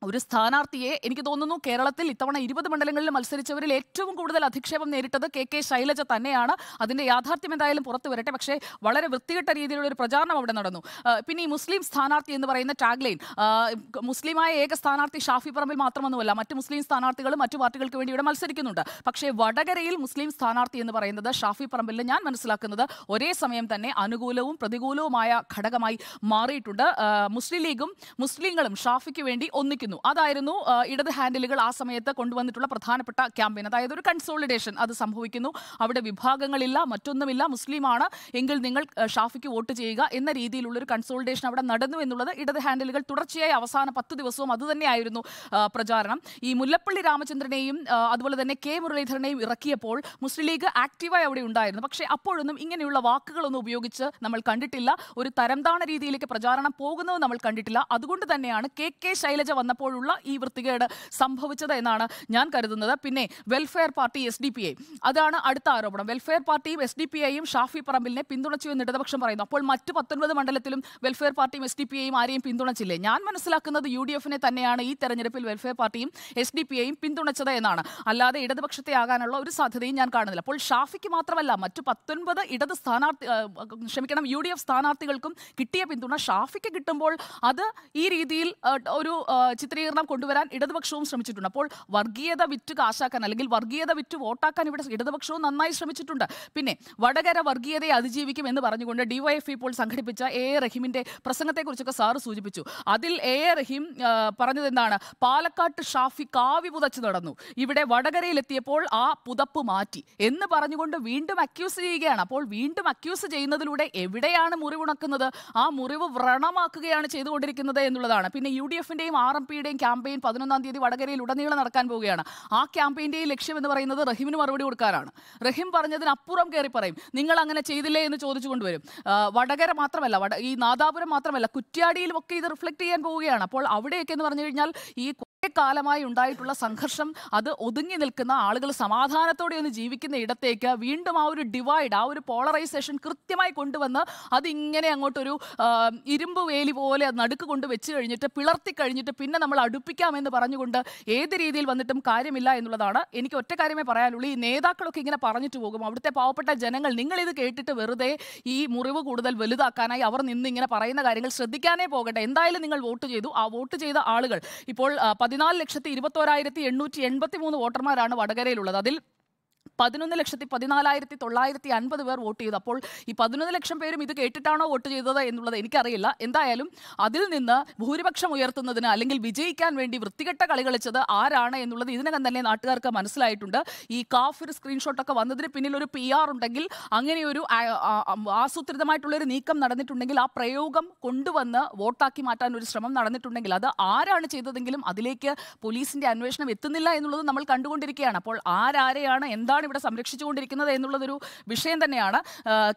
ഒരു സ്ഥാനാർത്ഥിയെ എനിക്ക് തോന്നുന്നു കേരളത്തിൽ ഇത്തവണ 20 മണ്ഡലങ്ങളിൽ മത്സരിച്ചവരിൽ ഏറ്റവും കൂടുതൽ അധിക്ഷേപം നേരിട്ടത് KK ശൈലജ തന്നെയാണ്. അതിന്റെ യാഥാർത്ഥ്യം എന്തായാലും പുറത്തു വരട്ടെ. പക്ഷേ വളരെ വൃത്തികെട്ട രീതിയിലുള്ള ഒരു പ്രചാരണം അവിടെ നടന്നു. പിന്നെ ഈ മുസ്ലിം സ്ഥാനാർത്ഥി എന്ന് പറയുന്ന ടാഗ്ലൈൻ, മുസ്ലിമായ ഏക സ്ഥാനാർത്ഥി ഷാഫി പറമ്പിൽ മാത്രമൊന്നുമല്ല, മറ്റ് മുസ്ലിം സ്ഥാനാർത്ഥികളും മറ്റു പാർട്ടികൾക്ക് വേണ്ടി ഇവിടെ മത്സരിക്കുന്നുണ്ട്. പക്ഷേ വടകരയിൽ മുസ്ലിം സ്ഥാനാർത്ഥി എന്ന് പറയുന്നത് ഷാഫി പറമ്പിലിന് ഞാൻ മനസ്സിലാക്കുന്നത് ഒരേ സമയം തന്നെ അനുകൂലവും പ്രതികൂലവുമായ ഘടകമായി മാറിയിട്ടുണ്ട്. മുസ്ലിം ലീഗും മുസ്ലിങ്ങളും ഷാഫിക്ക് വേണ്ടി ഒന്നിക്കുന്നു. അതായിരുന്നു ഇടത് ഹാൻഡിലുകൾ ആ സമയത്ത് കൊണ്ടുവന്നിട്ടുള്ള പ്രധാനപ്പെട്ട ക്യാമ്പയിൻ. അതായത് ഒരു കൺസോളിഡേഷൻ അത് സംഭവിക്കുന്നു. അവിടെ വിഭാഗങ്ങളില്ല, മറ്റൊന്നുമില്ല, മുസ്ലിമാണ് എങ്കിൽ നിങ്ങൾ ഷാഫിക്ക് വോട്ട് ചെയ്യുക എന്ന രീതിയിലുള്ളൊരു കൺസോളിഡേഷൻ അവിടെ നടന്നു എന്നുള്ളത് ഇടത് ഹാൻഡിലുകൾ തുടർച്ചയായി അവസാന 10 ദിവസവും അതുതന്നെയായിരുന്നു പ്രചാരണം. ഈ മുല്ലപ്പള്ളി രാമചന്ദ്രനെയും അതുപോലെ തന്നെ K മുരളീധരനെയും ഇറക്കിയപ്പോൾ മുസ്ലിം ലീഗ് ആക്റ്റീവായി അവിടെ ഉണ്ടായിരുന്നു. പക്ഷേ അപ്പോഴൊന്നും ഇങ്ങനെയുള്ള വാക്കുകളൊന്നും ഉപയോഗിച്ച് നമ്മൾ കണ്ടിട്ടില്ല. ഒരു തരംതാണ രീതിയിലേക്ക് പ്രചാരണം പോകുന്നത് നമ്മൾ കണ്ടിട്ടില്ല. അതുകൊണ്ട് തന്നെയാണ് KK ശൈലജ വന്നപ്പോഴുള്ള ഈ വൃത്തികേട് സംഭവിച്ചത് എന്നാണ് ഞാൻ കരുതുന്നത്. പിന്നെ വെൽഫെയർ പാർട്ടി SDPI, അതാണ് അടുത്ത ആരോപണം. വെൽഫെയർ പാർട്ടിയും SDPIയും ഷാഫി പറമ്പിലിനെ പിന്തുണച്ചു എന്ന് ഇടതുപക്ഷം പറയുന്നു. അപ്പോൾ മറ്റ് 19 മണ്ഡലത്തിലും വെൽഫെയർ പാർട്ടിയും SDPIയും ആരെയും പിന്തുണച്ചില്ലേ? ഞാൻ മനസ്സിലാക്കുന്നത് UDFനെ തന്നെയാണ് ഈ തെരഞ്ഞെടുപ്പിൽ വെൽഫെയർ പാർട്ടിയും SDPIയും പിന്തുണച്ചത് എന്നാണ്. അല്ലാതെ ഇടതുപക്ഷത്തെ ആകാനുള്ള ഒരു സാധ്യതയും ഞാൻ കാണുന്നില്ല. അപ്പോൾ ഷാഫിക്ക് മാത്രമല്ല, മറ്റു 19 UDF സ്ഥാനാർത്ഥികൾക്കും കിട്ടിയ പിന്തുണ ഷാഫിക്ക് കിട്ടുമ്പോൾ അത് ഈ രീതിയിൽ ഒരു ചിത്രീകരണം കൊണ്ടുവരാൻ ഇടതുപക്ഷവും ശ്രമിച്ചിട്ടുണ്ട്. അപ്പോൾ വർഗീയത വിറ്റ് കാശാക്കാൻ അല്ലെങ്കിൽ വർഗീയത വിറ്റ് വോട്ടാക്കാൻ ഇവിടെ ഇടതുപക്ഷവും നന്നായി ശ്രമിച്ചിട്ടുണ്ട്. പിന്നെ വടകര വർഗീയതയെ അതിജീവിക്കും എന്ന് പറഞ്ഞുകൊണ്ട് ഡിവൈഎഫ്ഐ ഇപ്പോൾ സംഘടിപ്പിച്ച എ റഹീമിന്റെ പ്രസംഗത്തെക്കുറിച്ചൊക്കെ സാറ് സൂചിപ്പിച്ചു. അതിൽ എ റഹീം പറഞ്ഞത് എന്താണ്? പാലക്കാട്ട് ഷാഫി കാവി പുതച്ച് നടന്നു, ഇവിടെ വടകരയിലെത്തിയപ്പോൾ ആ പുതപ്പ് മാറ്റി എന്ന് പറഞ്ഞുകൊണ്ട് വീണ്ടും അക്യൂസ് ചെയ്യുകയാണ്. അപ്പോൾ വീണ്ടും അക്യൂസ് ചെയ്യുന്നതിലൂടെ എവിടെയാണ് മുറിവുണക്കുന്നത്? ആ മുറിവ് വ്രണമാക്കുകയാണ് ചെയ്തുകൊണ്ടിരിക്കുന്നത് എന്നുള്ളതാണ്. പിന്നെ UDF-ന്റെയും RMP-യുടെയും ക്യാമ്പയിൻ 11-ാം തീയതി വടകരയിൽ ഉടനീളം നടക്കാൻ പോവുകയാണ്. ആ ക്യാമ്പയിൻ്റെയും ലക്ഷ്യം എന്ന് പറയുന്നത് റഹീമിന് മറുപടി കൊടുക്കാനാണ്. റഹീം പറഞ്ഞതിനപ്പുറം കയറി പറയും, നിങ്ങൾ അങ്ങനെ ചെയ്തില്ലേ എന്ന് ചോദിച്ചു കൊണ്ടുവരും. വടകര മാത്രമല്ല, ഈ നാദാപുരം മാത്രമല്ല, കുറ്റ്യാടിയിലും ഒക്കെ ഇത് റിഫ്ലക്ട് ചെയ്യാൻ പോവുകയാണ്. അപ്പോൾ അവിടെയൊക്കെ എന്ന് പറഞ്ഞു കഴിഞ്ഞാൽ ഈ കാലമായി ഉണ്ടായിട്ടുള്ള സംഘർഷം അത് ഒതുങ്ങി നിൽക്കുന്ന ആളുകൾ സമാധാനത്തോടെ ഒന്ന് ജീവിക്കുന്ന ഇടത്തേക്ക് വീണ്ടും ആ ഒരു ഡിവൈഡ്, ആ ഒരു പോളറൈസേഷൻ കൃത്യമായി കൊണ്ടുവന്ന് അതിങ്ങനെ അങ്ങോട്ടൊരു ഇരുമ്പ് വേലി പോലെ നടുക്ക് കൊണ്ട് വെച്ച് കഴിഞ്ഞിട്ട് പിളർത്തി കഴിഞ്ഞിട്ട് പിന്നെ നമ്മൾ അടുപ്പിക്കാമെന്ന് പറഞ്ഞുകൊണ്ട് ഏത് രീതിയിൽ വന്നിട്ടും കാര്യമില്ല എന്നുള്ളതാണ്. എനിക്ക് ഒറ്റ കാര്യമേ പറയാനുള്ളൂ. ഈ നേതാക്കളൊക്കെ ഇങ്ങനെ പറഞ്ഞിട്ട് പോകും, അവിടുത്തെ പാവപ്പെട്ട ജനങ്ങൾ നിങ്ങളിത് കേട്ടിട്ട് വെറുതെ ഈ മുറിവ് കൂടുതൽ വലുതാക്കാനായി അവർ നിന്ന് ഇങ്ങനെ പറയുന്ന കാര്യങ്ങൾ ശ്രദ്ധിക്കാനേ പോകട്ടെ. എന്തായാലും നിങ്ങൾ വോട്ട് ചെയ്തു. ആ വോട്ട് ചെയ്ത ആളുകൾ ഇപ്പോൾ 14,21,883 വോട്ടർമാരാണ് വടകരയിലുള്ളത്. അതിൽ 11,14,950 പേർ വോട്ട് ചെയ്തു. അപ്പോൾ ഈ 11 ലക്ഷം പേരും ഇത് കേട്ടിട്ടാണോ വോട്ട് ചെയ്തത് എന്നുള്ളത് എനിക്കറിയില്ല. എന്തായാലും അതിൽ നിന്ന് ഭൂരിപക്ഷം ഉയർത്തുന്നതിന് അല്ലെങ്കിൽ വിജയിക്കാൻ വേണ്ടി വൃത്തികെട്ട കളി കളിച്ചത് ആരാണ് എന്നുള്ളത് ഇതിനകം തന്നെ നാട്ടുകാർക്ക് മനസ്സിലായിട്ടുണ്ട്. ഈ കാഫിർ സ്ക്രീൻഷോട്ടൊക്കെ വന്നതിന് പിന്നിൽ ഒരു PR ഉണ്ടെങ്കിൽ, അങ്ങനെ ഒരു ആസൂത്രിതമായിട്ടുള്ളൊരു നീക്കം നടന്നിട്ടുണ്ടെങ്കിൽ, ആ പ്രയോഗം കൊണ്ടുവന്ന് വോട്ടാക്കി മാറ്റാൻ ഒരു ശ്രമം നടന്നിട്ടുണ്ടെങ്കിൽ അത് ആരാണ് ചെയ്തതെങ്കിലും അതിലേക്ക് പോലീസിന്റെ അന്വേഷണം എത്തുന്നില്ല എന്നുള്ളത് നമ്മൾ കണ്ടുകൊണ്ടിരിക്കുകയാണ്. അപ്പോൾ ആരാരെയാണ് എന്താണ് ഇവിടെ സംരക്ഷിച്ചുകൊണ്ടിരിക്കുന്നത് എന്നുള്ളതൊരു വിഷയം തന്നെയാണ്.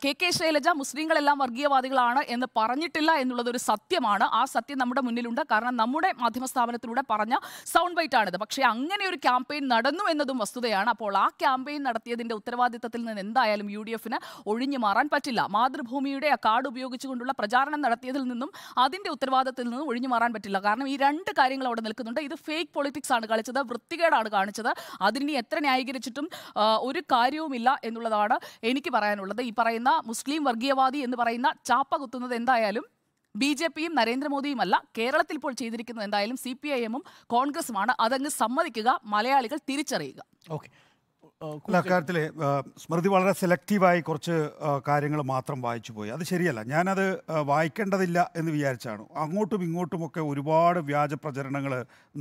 KK ശൈലജ മുസ്ലിങ്ങളെല്ലാം വർഗീയവാദികളാണ് എന്ന് പറഞ്ഞിട്ടില്ല എന്നുള്ളതൊരു സത്യമാണ്. ആ സത്യം നമ്മുടെ മുന്നിലുണ്ട്. കാരണം നമ്മുടെ മാധ്യമ സ്ഥാപനത്തിലൂടെ പറഞ്ഞ സൗണ്ട് ബൈറ്റ് ആണിത്. പക്ഷേ അങ്ങനെ ഒരു ക്യാമ്പയിൻ നടന്നു എന്നതും വസ്തുതയാണ്. അപ്പോൾ ആ ക്യാമ്പയിൻ നടത്തിയതിന്റെ ഉത്തരവാദിത്തത്തിൽ നിന്ന് എന്തായാലും UDF-ന് ഒഴിഞ്ഞു മാറാൻ പറ്റില്ല. മാതൃഭൂമിയുടെ ആ കാർഡ് ഉപയോഗിച്ചുകൊണ്ടുള്ള പ്രചാരണം നടത്തിയതിൽ നിന്നും അതിന്റെ ഉത്തരവാദിത്തത്തിൽ നിന്നും ഒഴിഞ്ഞു മാറാൻ പറ്റില്ല. കാരണം ഈ രണ്ട് കാര്യങ്ങൾ അവിടെ നിൽക്കുന്നുണ്ട്. ഇത് ഫേക്ക് പൊളിറ്റിക്സ് ആണ് കളിച്ചത്, വൃത്തികേടാണ് കാണിച്ചത്. അതിനി എത്ര ന്യായീകരിച്ചിട്ടും ഒരു കാര്യവുമില്ല എന്നുള്ളതാണ് എനിക്ക് പറയാനുള്ളത്. ഈ പറയുന്ന മുസ്ലിം വർഗീയവാദി എന്ന് പറയുന്ന ചാപ്പ കുത്തുന്നത് എന്തായാലും BJP-യും നരേന്ദ്രമോദിയുമല്ല. കേരളത്തിൽ ഇപ്പോൾ ചെയ്തിരിക്കുന്നത് എന്തായാലും CPIM-ഉം കോൺഗ്രസുമാണ്. അതങ്ങ് സമ്മതിക്കുക, മലയാളികൾ തിരിച്ചറിയുക. ഓക്കെ, അക്കാര്യത്തിൽ സ്മൃതി വളരെ സെലക്റ്റീവായി കുറച്ച് കാര്യങ്ങൾ മാത്രം വായിച്ചു പോയി. അത് ശരിയല്ല. ഞാനത് വായിക്കേണ്ടതില്ല എന്ന് വിചാരിച്ചാണ്. അങ്ങോട്ടും ഇങ്ങോട്ടുമൊക്കെ ഒരുപാട് വ്യാജ പ്രചരണങ്ങൾ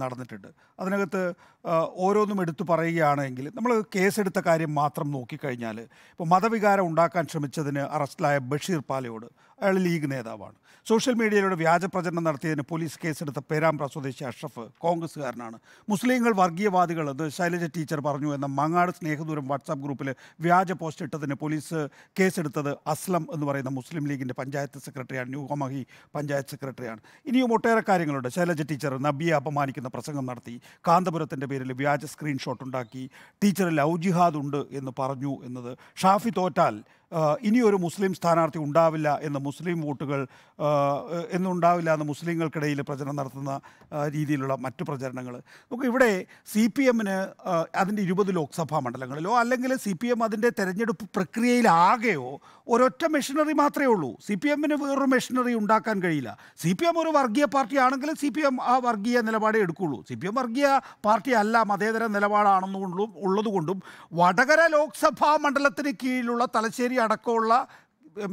നടന്നിട്ടുണ്ട്. അതിനകത്ത് ഓരോന്നും എടുത്തു പറയുകയാണെങ്കിൽ നമ്മൾ കേസെടുത്ത കാര്യം മാത്രം നോക്കിക്കഴിഞ്ഞാൽ, ഇപ്പോൾ മതവികാരം ഉണ്ടാക്കാൻ ശ്രമിച്ചതിന് അറസ്റ്റിലായ ബഷീർ പാലയോട്, അയാൾ ലീഗ് നേതാവാണ്. സോഷ്യൽ മീഡിയയിലൂടെ വ്യാജ പ്രചരണം നടത്തിയതിന് പോലീസ് കേസെടുത്ത പേരാമ്പ്ര സ്വദേശി അഷ്റഫ് കോൺഗ്രസ്സുകാരനാണ്. മുസ്ലിങ്ങൾ വർഗീയവാദികൾ എന്ന് ശൈലജ ടീച്ചർ പറഞ്ഞു എന്ന മങ്ങാട് സ്നേഹദൂരം വാട്സാപ്പ് ഗ്രൂപ്പിൽ വ്യാജ പോസ്റ്റ് ഇട്ടതിന് പോലീസ് കേസെടുത്തത് അസ്ലം എന്ന് പറയുന്ന മുസ്ലിം ലീഗിൻ്റെ പഞ്ചായത്ത് സെക്രട്ടറിയാണ്, ന്യൂകമഹി പഞ്ചായത്ത് സെക്രട്ടറിയാണ്. ഇനിയും ഒട്ടേറെ കാര്യങ്ങളുണ്ട്. ശൈലജ ടീച്ചർ നബിയെ അപമാനിക്കുന്ന പ്രസംഗം നടത്തി, കാന്തപുരത്തിൻ്റെ പേരിൽ വ്യാജ സ്ക്രീൻഷോട്ട് ഉണ്ടാക്കി, ടീച്ചർ ലവ് ജിഹാദ് ഉണ്ട് എന്ന് പറഞ്ഞു എന്നത്, ഷാഫി തോറ്റാൽ ഇനിയൊരു മുസ്ലിം സ്ഥാനാർത്ഥി ഉണ്ടാവില്ല എന്ന് മുസ്ലിം വോട്ടുകൾ എന്നുണ്ടാവില്ല എന്ന് മുസ്ലിങ്ങൾക്കിടയിൽ പ്രചരണം നടത്തുന്ന രീതിയിലുള്ള മറ്റു പ്രചരണങ്ങൾ. നമുക്ക് ഇവിടെ CPM-ന് അതിൻ്റെ 20 ലോക്സഭാ മണ്ഡലങ്ങളിലോ അല്ലെങ്കിൽ CPM അതിൻ്റെ തെരഞ്ഞെടുപ്പ് പ്രക്രിയയിലാകെയോ ഒരൊറ്റ മെഷീനറി മാത്രമേ ഉള്ളൂ. CPM-ന് വേറൊരു മെഷീനറി ഉണ്ടാക്കാൻ കഴിയില്ല. CPM ഒരു വർഗീയ പാർട്ടിയാണെങ്കിൽ CPM ആ വർഗീയ നിലപാടേ എടുക്കുകയുള്ളൂ. CPM വർഗീയ പാർട്ടി അല്ല, മതേതര നിലപാടാണെന്നുകൊണ്ടും ഉള്ളതുകൊണ്ടും വടകര ലോക്സഭാ മണ്ഡലത്തിന് കീഴിലുള്ള തലശ്ശേരി അടക്കമുള്ള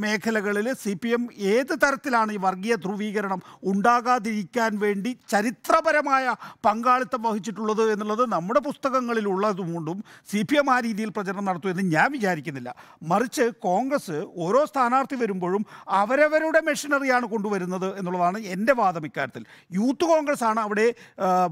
മേഖലകളിൽ CPM ഏത് തരത്തിലാണ് ഈ വർഗീയ ധ്രുവീകരണം ഉണ്ടാകാതിരിക്കാൻ വേണ്ടി ചരിത്രപരമായ പങ്കാളിത്തം വഹിച്ചിട്ടുള്ളത് എന്നുള്ളത് നമ്മുടെ പുസ്തകങ്ങളിൽ ഉള്ളതുകൊണ്ടും CPM ആ രീതിയിൽ പ്രചരണം നടത്തുമെന്ന് ഞാൻ വിചാരിക്കുന്നില്ല. മറിച്ച് കോൺഗ്രസ് ഓരോ സ്ഥാനാർത്ഥി വരുമ്പോഴും അവരവരുടെ മെഷീനറിയാണ് കൊണ്ടുവരുന്നത് എന്നുള്ളതാണ് എൻ്റെ വാദം. ഇക്കാര്യത്തിൽ യൂത്ത് കോൺഗ്രസ് ആണ് അവിടെ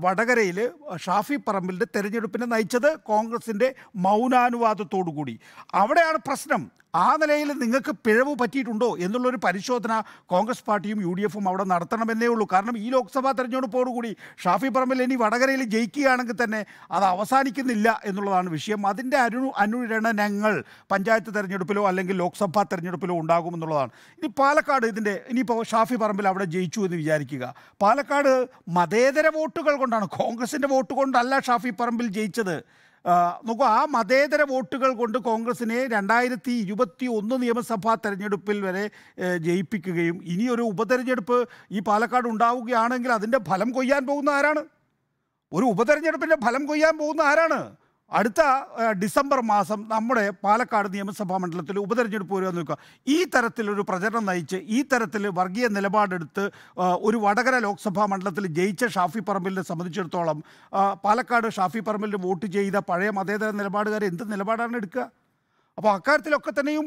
വടകരയിൽ ഷാഫി പറമ്പിലിൻ്റെ തെരഞ്ഞെടുപ്പിനെ നയിച്ചത്, കോൺഗ്രസിൻ്റെ മൗനാനുവാദത്തോടു കൂടി. അവിടെയാണ് പ്രശ്നം. ആ നിലയിൽ നിങ്ങൾക്ക് പിഴവ് പറ്റിയിട്ടുണ്ടോ എന്നുള്ളൊരു പരിശോധന കോൺഗ്രസ് പാർട്ടിയും UDF-ഉം അവിടെ നടത്തണമെന്നേ ഉള്ളൂ. കാരണം ഈ ലോക്സഭാ തെരഞ്ഞെടുപ്പോടുകൂടി ഷാഫി പറമ്പിൽ ഇനി വടകരയിൽ ജയിക്കുകയാണെങ്കിൽ തന്നെ അത് അവസാനിക്കുന്നില്ല എന്നുള്ളതാണ് വിഷയം. അതിൻ്റെ അനുരണനങ്ങൾ പഞ്ചായത്ത് തെരഞ്ഞെടുപ്പിലോ അല്ലെങ്കിൽ ലോക്സഭാ തെരഞ്ഞെടുപ്പിലോ ഉണ്ടാകുമെന്നുള്ളതാണ്. ഇനി പാലക്കാട് ഇനിയിപ്പോൾ ഷാഫി പറമ്പിൽ അവിടെ ജയിച്ചു എന്ന് വിചാരിക്കുക. പാലക്കാട് മതേതര വോട്ടുകൾ കൊണ്ടാണ്, കോൺഗ്രസിൻ്റെ വോട്ട് കൊണ്ടല്ല ഷാഫി പറമ്പിൽ ജയിച്ചത്. നോക്കൂ, ആ മതേതര വോട്ടുകൾ കൊണ്ട് കോൺഗ്രസിനെ 2021 നിയമസഭാ തെരഞ്ഞെടുപ്പിൽ വരെ ജയിപ്പിക്കുകയും ഇനിയൊരു ഉപതെരഞ്ഞെടുപ്പ് ഈ പാലക്കാട് ഉണ്ടാവുകയാണെങ്കിൽ അതിൻ്റെ ഫലം കൊയ്യാൻ പോകുന്ന ആരാണ്? ഒരു ഉപതെരഞ്ഞെടുപ്പിൻ്റെ ഫലം കൊയ്യാൻ പോകുന്ന ആരാണ്? അടുത്ത ഡിസംബർ മാസം നമ്മുടെ പാലക്കാട് നിയമസഭാ മണ്ഡലത്തിൽ ഉപതെരഞ്ഞെടുപ്പ് വരിക നോക്കുക. ഈ തരത്തിലൊരു പ്രചരണം നയിച്ച് ഈ തരത്തിൽ വർഗീയ നിലപാടെടുത്ത് ഒരു വടകര ലോക്സഭാ മണ്ഡലത്തിൽ ജയിച്ച ഷാഫി പറമ്പിലിനെ സംബന്ധിച്ചിടത്തോളം പാലക്കാട് ഷാഫി പറമ്പിലിന് വോട്ട് ചെയ്ത പഴയ മതേതര നിലപാടുകാർ എന്ത് നിലപാടാണ് എടുക്കുക? അപ്പോൾ അക്കാര്യത്തിലൊക്കെ തന്നെയും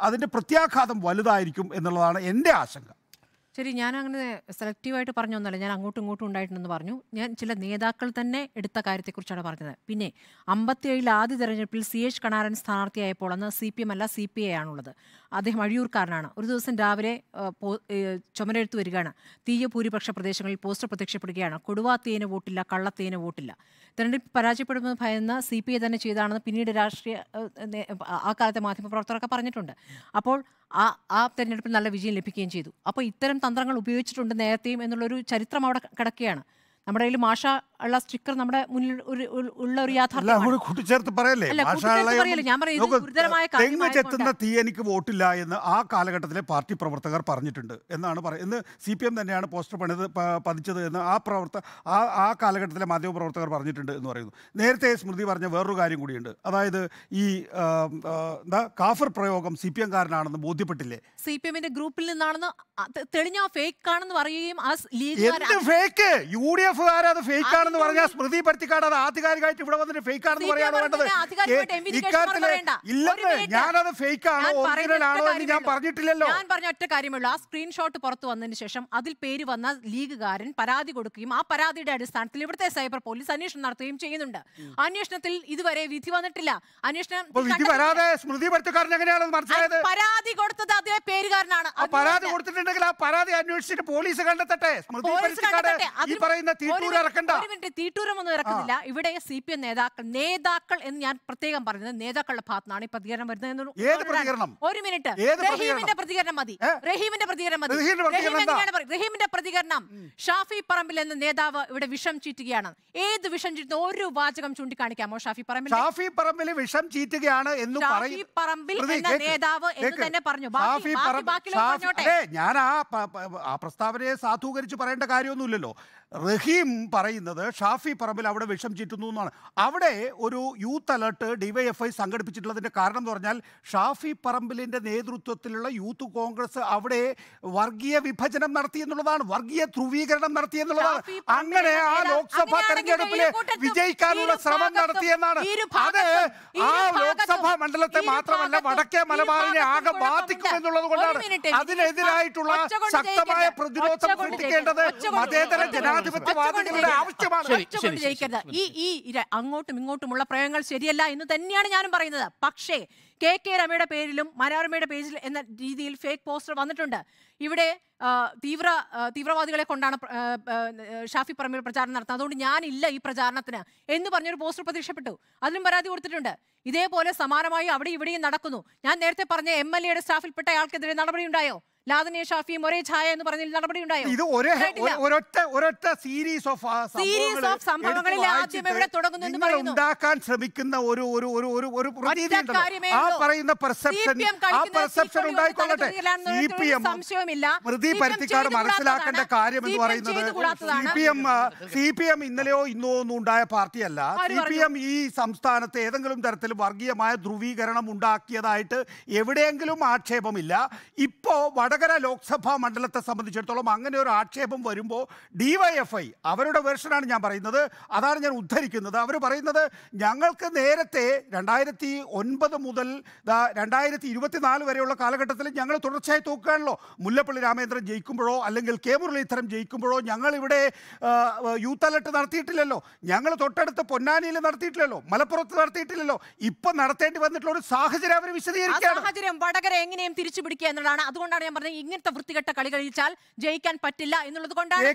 അതിൻ്റെ പ്രത്യാഘാതം വലുതായിരിക്കും എന്നുള്ളതാണ് എൻ്റെ ആശങ്ക. ശരി, ഞാൻ അങ്ങനെ സെലക്റ്റീവായിട്ട് പറഞ്ഞൊന്നുമല്ല, ഞാൻ അങ്ങോട്ടും ഇങ്ങോട്ടും ഉണ്ടായിട്ടുണ്ടെന്ന് പറഞ്ഞു. ഞാൻ ചില നേതാക്കൾ തന്നെ എടുത്ത കാര്യത്തെക്കുറിച്ചാണ് പറഞ്ഞത്. പിന്നെ 57 ആദ്യ തെരഞ്ഞെടുപ്പിൽ CH കണാരൻ സ്ഥാനാർത്ഥിയായപ്പോൾ അന്ന് CPM അല്ല CPI ആണുള്ളത്. അദ്ദേഹം അഴിയൂർക്കാരനാണ്. ഒരു ദിവസം രാവിലെ ചുമരെഴുത്ത് വരികയാണ്. തീയ ഭൂരിപക്ഷ പ്രദേശങ്ങളിൽ പോസ്റ്റർ പ്രത്യക്ഷപ്പെടുകയാണ്. കൊടുവാത്തേന് വോട്ടില്ല, കള്ളത്തേന് വോട്ടില്ല. തെരഞ്ഞെടുപ്പ് പരാജയപ്പെടുമെന്ന് ഭയന്ന് CPI തന്നെ ചെയ്താണെന്ന് പിന്നീട് ആ കാലത്തെ മാധ്യമപ്രവർത്തകരൊക്കെ പറഞ്ഞിട്ടുണ്ട്. അപ്പോൾ ആ തെരഞ്ഞെടുപ്പിൽ നല്ല വിജയം ലഭിക്കുകയും ചെയ്തു. അപ്പോൾ ഇത്തരം തന്ത്രങ്ങൾ ഉപയോഗിച്ചിട്ടുണ്ട് നേരത്തെയും എന്നുള്ളൊരു ചരിത്രം അവിടെ കിടക്കുകയാണ്. നമ്മുടെ കയ്യിൽ മാഷ ഉള്ള സ്റ്റിക്കർ നമ്മുടെ മുന്നിൽ ഉള്ള ഒരു യാഥാർത്ഥ്യമാണ്. കൂട്ടിച്ചേർത്ത് പറയല്ലേ, തെങ്ങ് ചെത്തുന്ന തീ എനിക്ക് വോട്ടില്ല എന്ന് ആ കാലഘട്ടത്തിലെ പാർട്ടി പ്രവർത്തകർ പറഞ്ഞിട്ടുണ്ട് എന്നാണ് പറയുന്നത്. CPM തന്നെയാണ് പോസ്റ്റർ പതിച്ചത് എന്ന് ആ കാലഘട്ടത്തിലെ മാധ്യമപ്രവർത്തകർ പറഞ്ഞിട്ടുണ്ട് എന്ന് പറയുന്നു. നേരത്തെ സ്മൃതി പറഞ്ഞ വേറൊരു കാര്യം കൂടിയുണ്ട്. അതായത് ഈ കാഫർ പ്രയോഗം CPM കാരനാണെന്ന് ബോധ്യപ്പെട്ടില്ലേ? CPM-ന്റെ ഗ്രൂപ്പിൽ നിന്നാണെന്ന് തെളിഞ്ഞ ഫേക്ക് ആണെന്ന് പറയുകയും UDF അത് ഫേക്ക് ആണെന്ന് പറഞ്ഞാൽ സ്മൃതി പരുത്തിക്കാട് അത് ആധികാരികമായിട്ട് ഇവിടെ വന്നിട്ട് ഫേക്ക് ആണെന്ന് പറയാൻ വേണ്ടത്. ഇക്കാര്യത്തില് ഇല്ലെന്ന്, ഞാനത് ഫേക്ക് ആണോ ഒറിജിനൽ ആണോ എന്ന് ഞാൻ പറഞ്ഞിട്ടില്ലല്ലോ. ഞാൻ പറഞ്ഞ ഒറ്റ കാര്യമുള്ളൂ, ആ സ്ക്രീൻഷോട്ട് പുറത്തു വന്നതിന് ശേഷം അതിൽ പേര് വന്ന ലീഗുകാരൻ പരാതി കൊടുക്കുകയും ആ പരാതിയുടെ അടിസ്ഥാനത്തിൽ ഇവിടുത്തെ സൈബർ പോലീസ് അന്വേഷണം നടത്തുകയും ചെയ്യുന്നുണ്ട്. അന്വേഷണത്തിൽ ഇതുവരെ വിധി വന്നിട്ടില്ല. വിധി വരാതെ സ്മൃതി പരുത്തിക്കാരൻ എങ്ങനെയാണ് മനസ്സിലായത്? പരാതി കൊടുത്തത് അതേ പേരുകാരനാണ്. പരാതി കൊടുത്തിട്ടുണ്ടെങ്കിൽ ആ പരാതി അന്വേഷിച്ചിട്ട് പോലീസ് കണ്ടെത്തട്ടെ. സ്മൃതി പരുത്തിക്കാട് ഈ പറയുന്ന തീട്ടൂരമൊന്നും ഇറക്കുന്നില്ല. ഇവിടെ CPM നേതാക്കൾ എന്ന് ഞാൻ പ്രത്യേകം പറഞ്ഞത് നേതാക്കളുടെ ഭാഗത്താണ് ഈ പ്രതികരണം വരുന്നത്. ഒരു മിനിറ്റ്, റഹീമിന്റെ പ്രതികരണം മതി. റഹീമിന്റെ പ്രതികരണം, ഷാഫി പറമ്പിൽ എന്ന നേതാവ് ഇവിടെ വിഷം ചീറ്റുകയാണ്. ഏത് വിഷം ചീറ്റുന്ന ഒരു വാചകം ചൂണ്ടിക്കാണിക്കാമോ? ഷാഫി പറമ്പിൽ വിഷം ചീറ്റുകയാണ് എന്ന് ഷാഫി പറമ്പിൽ എന്ന നേതാവ് എന്ന് തന്നെ പറഞ്ഞു. ഞാൻ ആ പ്രസ്താവനയെ സാധൂകരിച്ച് പറയേണ്ട കാര്യമൊന്നുമില്ലല്ലോ. റഹീം പറയുന്നത് ഷാഫി പറമ്പിൽ അവിടെ വിഷം ചീറ്റുന്നു എന്നാണ്. അവിടെ ഒരു യൂത്ത് അലർട്ട് DYFI സംഘടിപ്പിച്ചിട്ടുള്ളതിൻ്റെ കാരണം എന്ന് പറഞ്ഞാൽ ഷാഫി പറമ്പിലിൻ്റെ നേതൃത്വത്തിലുള്ള യൂത്ത് കോൺഗ്രസ് അവിടെ വർഗീയ വിഭജനം നടത്തി എന്നുള്ളതാണ്, വർഗീയ ധ്രുവീകരണം നടത്തി എന്നുള്ളതാണ്. അങ്ങനെ ആ ലോക്സഭാ തെരഞ്ഞെടുപ്പിൽ വിജയിക്കാനുള്ള ശ്രമം നടത്തിയെന്നാണ്. അത് ആ ലോക്സഭാ മണ്ഡലത്തെ മാത്രമല്ല വടക്കേ മലബാറിനെ ആകെ ബാധിക്കും എന്നുള്ളത് കൊണ്ടാണ് അതിനെതിരായിട്ടുള്ള ശക്തമായ പ്രതിരോധം സൃഷ്ടിക്കേണ്ടത് മതേതര ജനാധിപത്യവാദികളുടെ ആവശ്യമാണ്. അങ്ങോട്ടും ഇങ്ങോട്ടുമുള്ള പ്രയോഗങ്ങൾ ശരിയല്ല എന്ന് തന്നെയാണ് ഞാനും പറയുന്നത്. പക്ഷേ KK രമയുടെ പേരിലും മനോരമയുടെ പേജിൽ എന്ന രീതിയിൽ ഫേക്ക് പോസ്റ്റർ വന്നിട്ടുണ്ട്. ഇവിടെ തീവ്രവാദികളെ കൊണ്ടാണ് ഷാഫി പറമ്പിൽ പ്രചാരണം നടത്തുന്നത്, അതുകൊണ്ട് ഞാനില്ല ഈ പ്രചാരണത്തിന് എന്ന് പറഞ്ഞൊരു പോസ്റ്റർ പ്രത്യക്ഷപ്പെട്ടു. അതിലും പരാതി കൊടുത്തിട്ടുണ്ട്. ഇതേപോലെ സമാനമായി അവിടെ ഇവിടെയും നടക്കുന്നു. ഞാൻ നേരത്തെ പറഞ്ഞ MLA-യുടെ സ്റ്റാഫിൽപ്പെട്ട ആൾക്കെതിരെ നടപടി ഉണ്ടായോ? ലാദനിയ ഷാഫിയും ഒരേ ഛായ എന്ന് പറഞ്ഞതിൽ നടപടി ഉണ്ടായോ? ഇത് ഒരൊറ്റ സീരീസ് ഓഫ് സംഭവങ്ങളിൽ ആദ്യം എവിടെ തുടങ്ങുന്നു എന്ന് പറയുന്നു. ഉണ്ടാക്കാൻ ശ്രമിക്കുന്ന ഒരു പറയുന്ന പെർസെപ്ഷൻ ഉണ്ടായിക്കൊള്ളട്ടെ. സ്മൃതി പരുത്തിക്കാട് മനസ്സിലാക്കേണ്ട കാര്യം എന്ന് പറയുന്നത് CPM ഇന്നലെയോ ഇന്നോ ഒന്നും ഉണ്ടായ പാർട്ടിയല്ല. CPM ഈ സംസ്ഥാനത്ത് ഏതെങ്കിലും തരത്തിൽ വർഗീയമായ ധ്രുവീകരണം ഉണ്ടാക്കിയതായിട്ട് എവിടെയെങ്കിലും ആക്ഷേപമില്ല. ഇപ്പോ വടകര ലോക്സഭാ മണ്ഡലത്തെ സംബന്ധിച്ചിടത്തോളം അങ്ങനെ ഒരു ആക്ഷേപം വരുമ്പോൾ DYFI അവരുടെ വെർഷനാണ് ഞാൻ പറയുന്നത്, അതാണ് ഞാൻ ഉദ്ധരിക്കുന്നത്. അവർ പറയുന്നത് ഞങ്ങൾക്ക് നേരത്തെ 2009 മുതൽ 2024 വരെയുള്ള കാലഘട്ടത്തിൽ ഞങ്ങൾ തുടർച്ചയായി തോക്കുകയാണല്ലോ. മുല്ലപ്പള്ളി രാമേന്ദ്രൻ ജയിക്കുമ്പോഴോ അല്ലെങ്കിൽ K മുരളീധരൻ ജയിക്കുമ്പോഴോ ഞങ്ങളിവിടെ യൂത്ത് അലർട്ട് നടത്തിയിട്ടില്ലല്ലോ. ഞങ്ങൾ തൊട്ടടുത്ത് പൊന്നാനിയിൽ നടത്തിയിട്ടില്ലല്ലോ, മലപ്പുറത്ത് നടത്തിയിട്ടില്ലല്ലോ. ഇപ്പൊ നടത്തേണ്ടി വന്നിട്ടുള്ള ഒരു സാഹചര്യം അവർ വിശദീകരിക്കുകയാണ്. വടകര എങ്ങനെയും തിരിച്ചു പിടിക്കുക എന്നുള്ളതാണ്. അതുകൊണ്ടാണ് ഞാൻ പറഞ്ഞത് ഇങ്ങനത്തെ വൃത്തികെട്ട കളി കളിച്ചാൽ ജയിക്കാൻ പറ്റില്ല എന്നുള്ളത് കൊണ്ടാണ്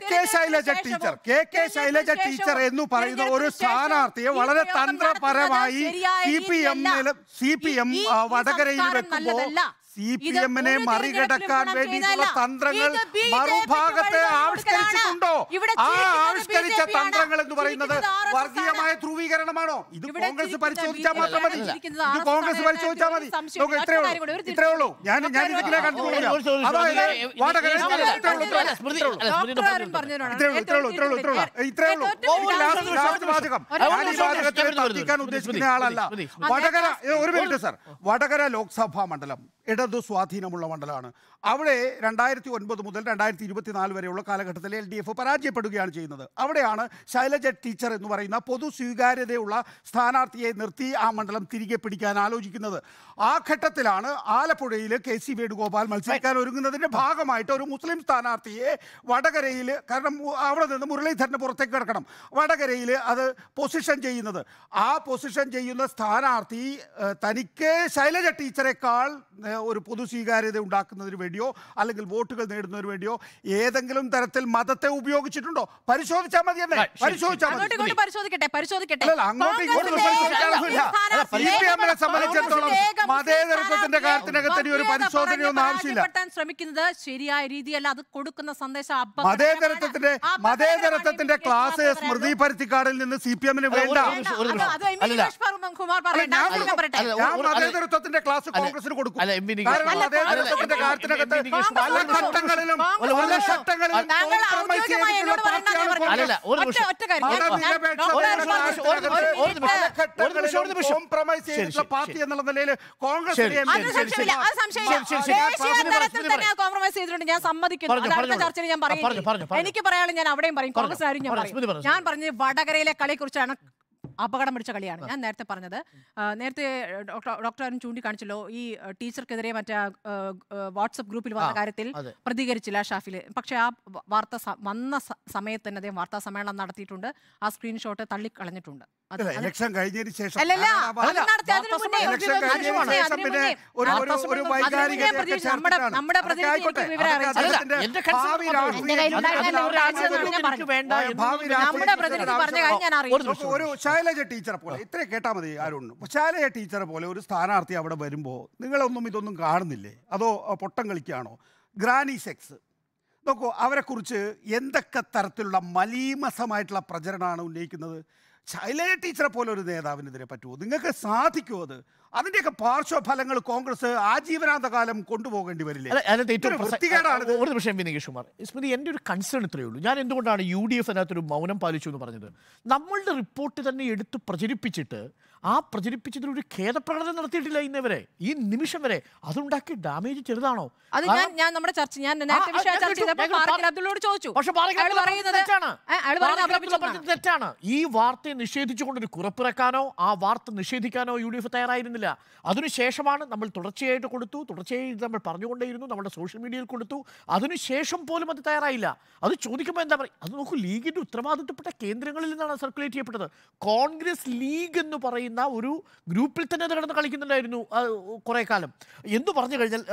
KK ശൈലജ ടീച്ചർ എന്ന് പറയുന്ന ഒരു സ്ഥാനാർത്ഥിയെ വളരെ തന്ത്രപരമായി CPM വടകരയിൽ വെക്കുമ്പോൾ CPM-നെ മറികടക്കാൻ വേണ്ടിയിട്ടുള്ള തന്ത്രങ്ങൾ മറുഭാഗത്തെ ആവിഷ്കരിച്ചിട്ടുണ്ടോ? ആ ആവിഷ്കരിച്ച തന്ത്രങ്ങൾ എന്ന് പറയുന്നത് വർഗീയമായ ധ്രുവീകരണമാണോ? ഇത് കോൺഗ്രസ് പരിശോധിച്ചാൽ മാത്രം മതി. ഇത് കോൺഗ്രസ് പരിശോധിച്ചാൽ മതി. നോക്കൂ, ഇത്രേ ഉള്ളൂ. ഞാൻ ഇതിനെ കണ്ടുപോകില്ല. അതായത് ഉദ്ദേശിക്കുന്ന ആളല്ല. വടകര, ഒരു മിനിറ്റ് സർ, വടകര ലോക്സഭാ മണ്ഡലം ഇടതു സ്വാധീനമുള്ള മണ്ഡലമാണ്. അവിടെ 2009 മുതൽ 2024 വരെയുള്ള കാലഘട്ടത്തിൽ LDF പരാജയപ്പെടുകയാണ് ചെയ്യുന്നത്. അവിടെയാണ് ശൈലജ ടീച്ചർ എന്ന് പറയുന്ന പൊതു സ്വീകാര്യതയുള്ള സ്ഥാനാർത്ഥിയെ നിർത്തി ആ മണ്ഡലം തിരികെ പിടിക്കാൻ ആലോചിക്കുന്നത്. ആ ഘട്ടത്തിലാണ് ആലപ്പുഴയിൽ KC വേണുഗോപാൽ മത്സരിക്കാൻ ഒരുങ്ങുന്നതിൻ്റെ ഭാഗമായിട്ട് ഒരു മുസ്ലിം സ്ഥാനാർത്ഥിയെ വടകരയിൽ, കാരണം അവിടെ നിന്ന് മുരളീധരന് പുറത്തേക്ക് കിടക്കണം, വടകരയിൽ അത് പൊസിഷൻ ചെയ്യുന്നത്. ആ പൊസിഷൻ ചെയ്യുന്ന സ്ഥാനാർത്ഥി തനിക്ക് ശൈലജ ടീച്ചറെക്കാൾ ഒരു പൊതു സ്വീകാര്യത ഉണ്ടാക്കുന്നതിന് വേണ്ടിയോ അല്ലെങ്കിൽ വോട്ടുകൾ നേടുന്നതിന് വേണ്ടിയോ ഏതെങ്കിലും തരത്തിൽ മതത്തെ ഉപയോഗിച്ചിട്ടുണ്ടോ? പരിശോധിച്ചാൽ മതി. സംബന്ധിച്ചിടത്തോളം മതേതരത്വത്തിന്റെ കാര്യത്തിനകത്ത് ഒരു പരിശോധനയൊന്നും ആവശ്യമില്ല. ശ്രമിക്കുന്നത് ശരിയായ രീതിയല്ല. അത് കൊടുക്കുന്ന സന്ദേശം മതേതരത്വത്തിന്റെ ക്ലാസ് സ്മൃതി പരുത്തിക്കാടിൽ നിന്ന് CPM-ന് വേണ്ട. ഞാൻ മതേതരത്വത്തിന്റെ ക്ലാസ് കോൺഗ്രസിന് കൊടുക്കും. മതേതരത്വത്തിന്റെ കാര്യത്തിനകത്ത് പല ഘട്ടങ്ങളിലും കോംപ്രമൈസ് ചെയ്തിട്ടുള്ള പാർട്ടി എന്നുള്ള നിലയിൽ കോൺഗ്രസ് ഞാൻ സമ്മതിക്കുന്നു. ചർച്ചയിൽ ഞാൻ പറയുന്നു. എനിക്ക് പറയാനുള്ള ഞാൻ അവിടെയും പറയും, കോൺഗ്രസ് ആരും ഞാൻ പറയും. ഞാൻ പറഞ്ഞത് വടകരയിലെ കളിയെ കുറിച്ചാണ്. അപകടം പിടിച്ച കളിയാണ് ഞാൻ നേരത്തെ പറഞ്ഞത്. നേരത്തെ ഡോക്ടർ അരുൺ ചൂണ്ടിക്കാണിച്ചല്ലോ, ഈ ടീച്ചർക്കെതിരെ മറ്റേ വാട്സപ്പ് ഗ്രൂപ്പിൽ വന്ന കാര്യത്തിൽ പ്രതികരിച്ചില്ല ഷാഫിൽ. പക്ഷേ ആ വാർത്ത വന്ന സമയത്ത് തന്നെ അദ്ദേഹം വാർത്താ സമ്മേളനം നടത്തിയിട്ടുണ്ട്. ആ സ്ക്രീൻഷോട്ട് തള്ളിക്കളഞ്ഞിട്ടുണ്ട്. ഇലക്ഷൻ കഴിഞ്ഞതിന് ശേഷം നമ്മുടെ പ്രതിനിധി പറഞ്ഞ കാര്യം ഞാൻ അറിയാം. ഒരു ശൈലജ ടീച്ചറെ പോലെ ഇത്രയും കേട്ടാൽ മതി ആരും. ശൈലജ ടീച്ചറെ പോലെ ഒരു സ്ഥാനാർത്ഥി അവിടെ വരുമ്പോൾ നിങ്ങളൊന്നും ഇതൊന്നും കാണുന്നില്ലേ? അതോ പൊട്ടം കളിക്കുകയാണോ? ഗ്രാനി സെക്സ് നോക്കൂ, അവരെക്കുറിച്ച് എന്തൊക്കെ തരത്തിലുള്ള മലീമസമായിട്ടുള്ള പ്രചരണമാണ് ഉന്നയിക്കുന്നത്. ശൈലജ ടീച്ചറെ പോലെ ഒരു നേതാവിനെതിരെ പറ്റുമോ? നിങ്ങൾക്ക് സാധിക്കുമോ? അതിൻ്റെയൊക്കെ പാർശ്വഫലങ്ങൾ കോൺഗ്രസ് ആജീവനാന്തകാലം കൊണ്ടുപോകേണ്ടി വരില്ലേ? ഒരു നിമിഷം വിനീഷ് കുമാർ, സ്മൃതി, എൻ്റെ ഒരു കൺസേൺ ഇത്രയേ ഉള്ളൂ. ഞാൻ എന്തുകൊണ്ടാണ് UDF അതിനകത്തൊരു മൗനം പാലിച്ചു എന്ന് പറഞ്ഞത്? നമ്മളുടെ റിപ്പോർട്ട് തന്നെ എടുത്ത് പ്രചരിപ്പിച്ചിട്ട് ആ പ്രചരിപ്പിച്ചതിലൊരു ഖേദപ്രകടനം നടത്തിയിട്ടില്ല ഇന്നവരെ, ഈ നിമിഷം വരെ. അതുണ്ടാക്കിയ ഡാമേജ് ചെറുതാണോ? അത് ഞാൻ നമ്മുടെ ചർച്ച തെറ്റാണ്. ഈ വാർത്തയെ നിഷേധിച്ചുകൊണ്ടൊരു കുറിപ്പിറക്കാനോ ആ വാർത്ത നിഷേധിക്കാനോ UDF തയ്യാറായിരുന്നില്ല. അതിനുശേഷമാണ് നമ്മൾ തുടർച്ചയായിട്ട് കൊടുത്തു, തുടർച്ചയായി നമ്മൾ പറഞ്ഞുകൊണ്ടേയിരുന്നു, നമ്മുടെ സോഷ്യൽ മീഡിയയിൽ കൊടുത്തു. അതിനുശേഷം പോലും അത് തയ്യാറായില്ല. അത് ചോദിക്കുമ്പോൾ എന്താ പറയുക? അത് നോക്കൂ, ലീഗിൻ്റെ ഉത്തരവാദിത്തപ്പെട്ട കേന്ദ്രങ്ങളിൽ നിന്നാണ് സർക്കുലേറ്റ് ചെയ്യപ്പെട്ടത്. കോൺഗ്രസ് ലീഗ് എന്ന് പറയുന്ന ഒരു ഗ്രൂപ്പിൽ തന്നെ അത് കിടന്ന് കളിക്കുന്നുണ്ടായിരുന്നു കുറേ കാലം. എന്ന് പറഞ്ഞു കഴിഞ്ഞാൽ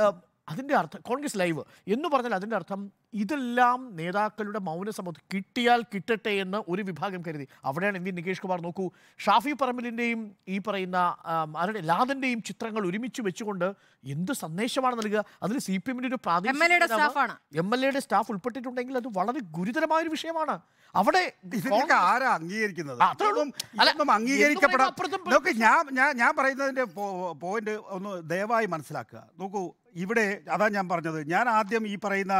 അതിൻ്റെ അർത്ഥം, കോൺഗ്രസ് ലൈവ് എന്ന് പറഞ്ഞാൽ അതിൻ്റെ അർത്ഥം ഇതെല്ലാം നേതാക്കളുടെ മൗനസമ്മതം, കിട്ടിയാൽ കിട്ടട്ടെ എന്ന് ഒരു വിഭാഗം കരുതി. അവിടെയാണ് MV നികേഷ് കുമാർ നോക്കൂ, ഷാഫി പറമ്പിലിൻ്റെയും ഈ പറയുന്ന ആരുടെ ലാദൻ്റെയും ചിത്രങ്ങൾ ഒരുമിച്ച് വെച്ചുകൊണ്ട് എന്ത് സന്ദേശമാണ് നൽകുക? അതിൽ CPM-ന്റെ ഒരു MLA-യുടെ സ്റ്റാഫ് ഉൾപ്പെട്ടിട്ടുണ്ടെങ്കിൽ അത് വളരെ ഗുരുതരമായൊരു വിഷയമാണ്. അവിടെ ആരാ അംഗീകരിക്കുന്നത്? അംഗീകരിക്കപ്പെടാം. ഞാൻ പറയുന്നതിൻ്റെ പോയിന്റ് ഒന്ന് ദയവായി മനസ്സിലാക്കുക. നോക്കൂ, ഇവിടെ അതാ ഞാൻ പറഞ്ഞത്. ഞാൻ ആദ്യം ഈ പറയുന്ന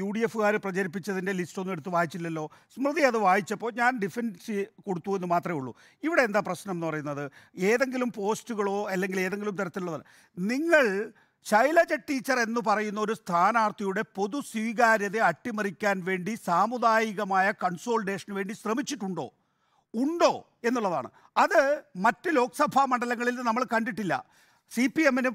UDF-കാർ പ്രചരിപ്പിച്ചതിൻ്റെ ലിസ്റ്റൊന്നും എടുത്ത് വായിച്ചില്ലല്ലോ. സ്മൃതി അത് വായിച്ചപ്പോൾ ഞാൻ ഡിഫൻസ് കൊടുത്തു എന്ന് മാത്രമേ ഉള്ളൂ. ഇവിടെ എന്താ പ്രശ്നം എന്ന് പറയുന്നത്? ഏതെങ്കിലും പോസ്റ്റുകളോ അല്ലെങ്കിൽ ഏതെങ്കിലും തരത്തിലുള്ളതല്ല. നിങ്ങൾ ശൈലജ ടീച്ചർ എന്ന് പറയുന്ന ഒരു സ്ഥാനാർത്ഥിയുടെ പൊതു സ്വീകാര്യത അട്ടിമറിക്കാൻ വേണ്ടി സാമുദായികമായ കൺസോൾട്ടേഷന് വേണ്ടി ശ്രമിച്ചിട്ടുണ്ടോ, ഉണ്ടോ എന്നുള്ളതാണ്. അത് മറ്റ് ലോക്സഭാ മണ്ഡലങ്ങളിൽ നമ്മൾ കണ്ടിട്ടില്ല. CPM-ന്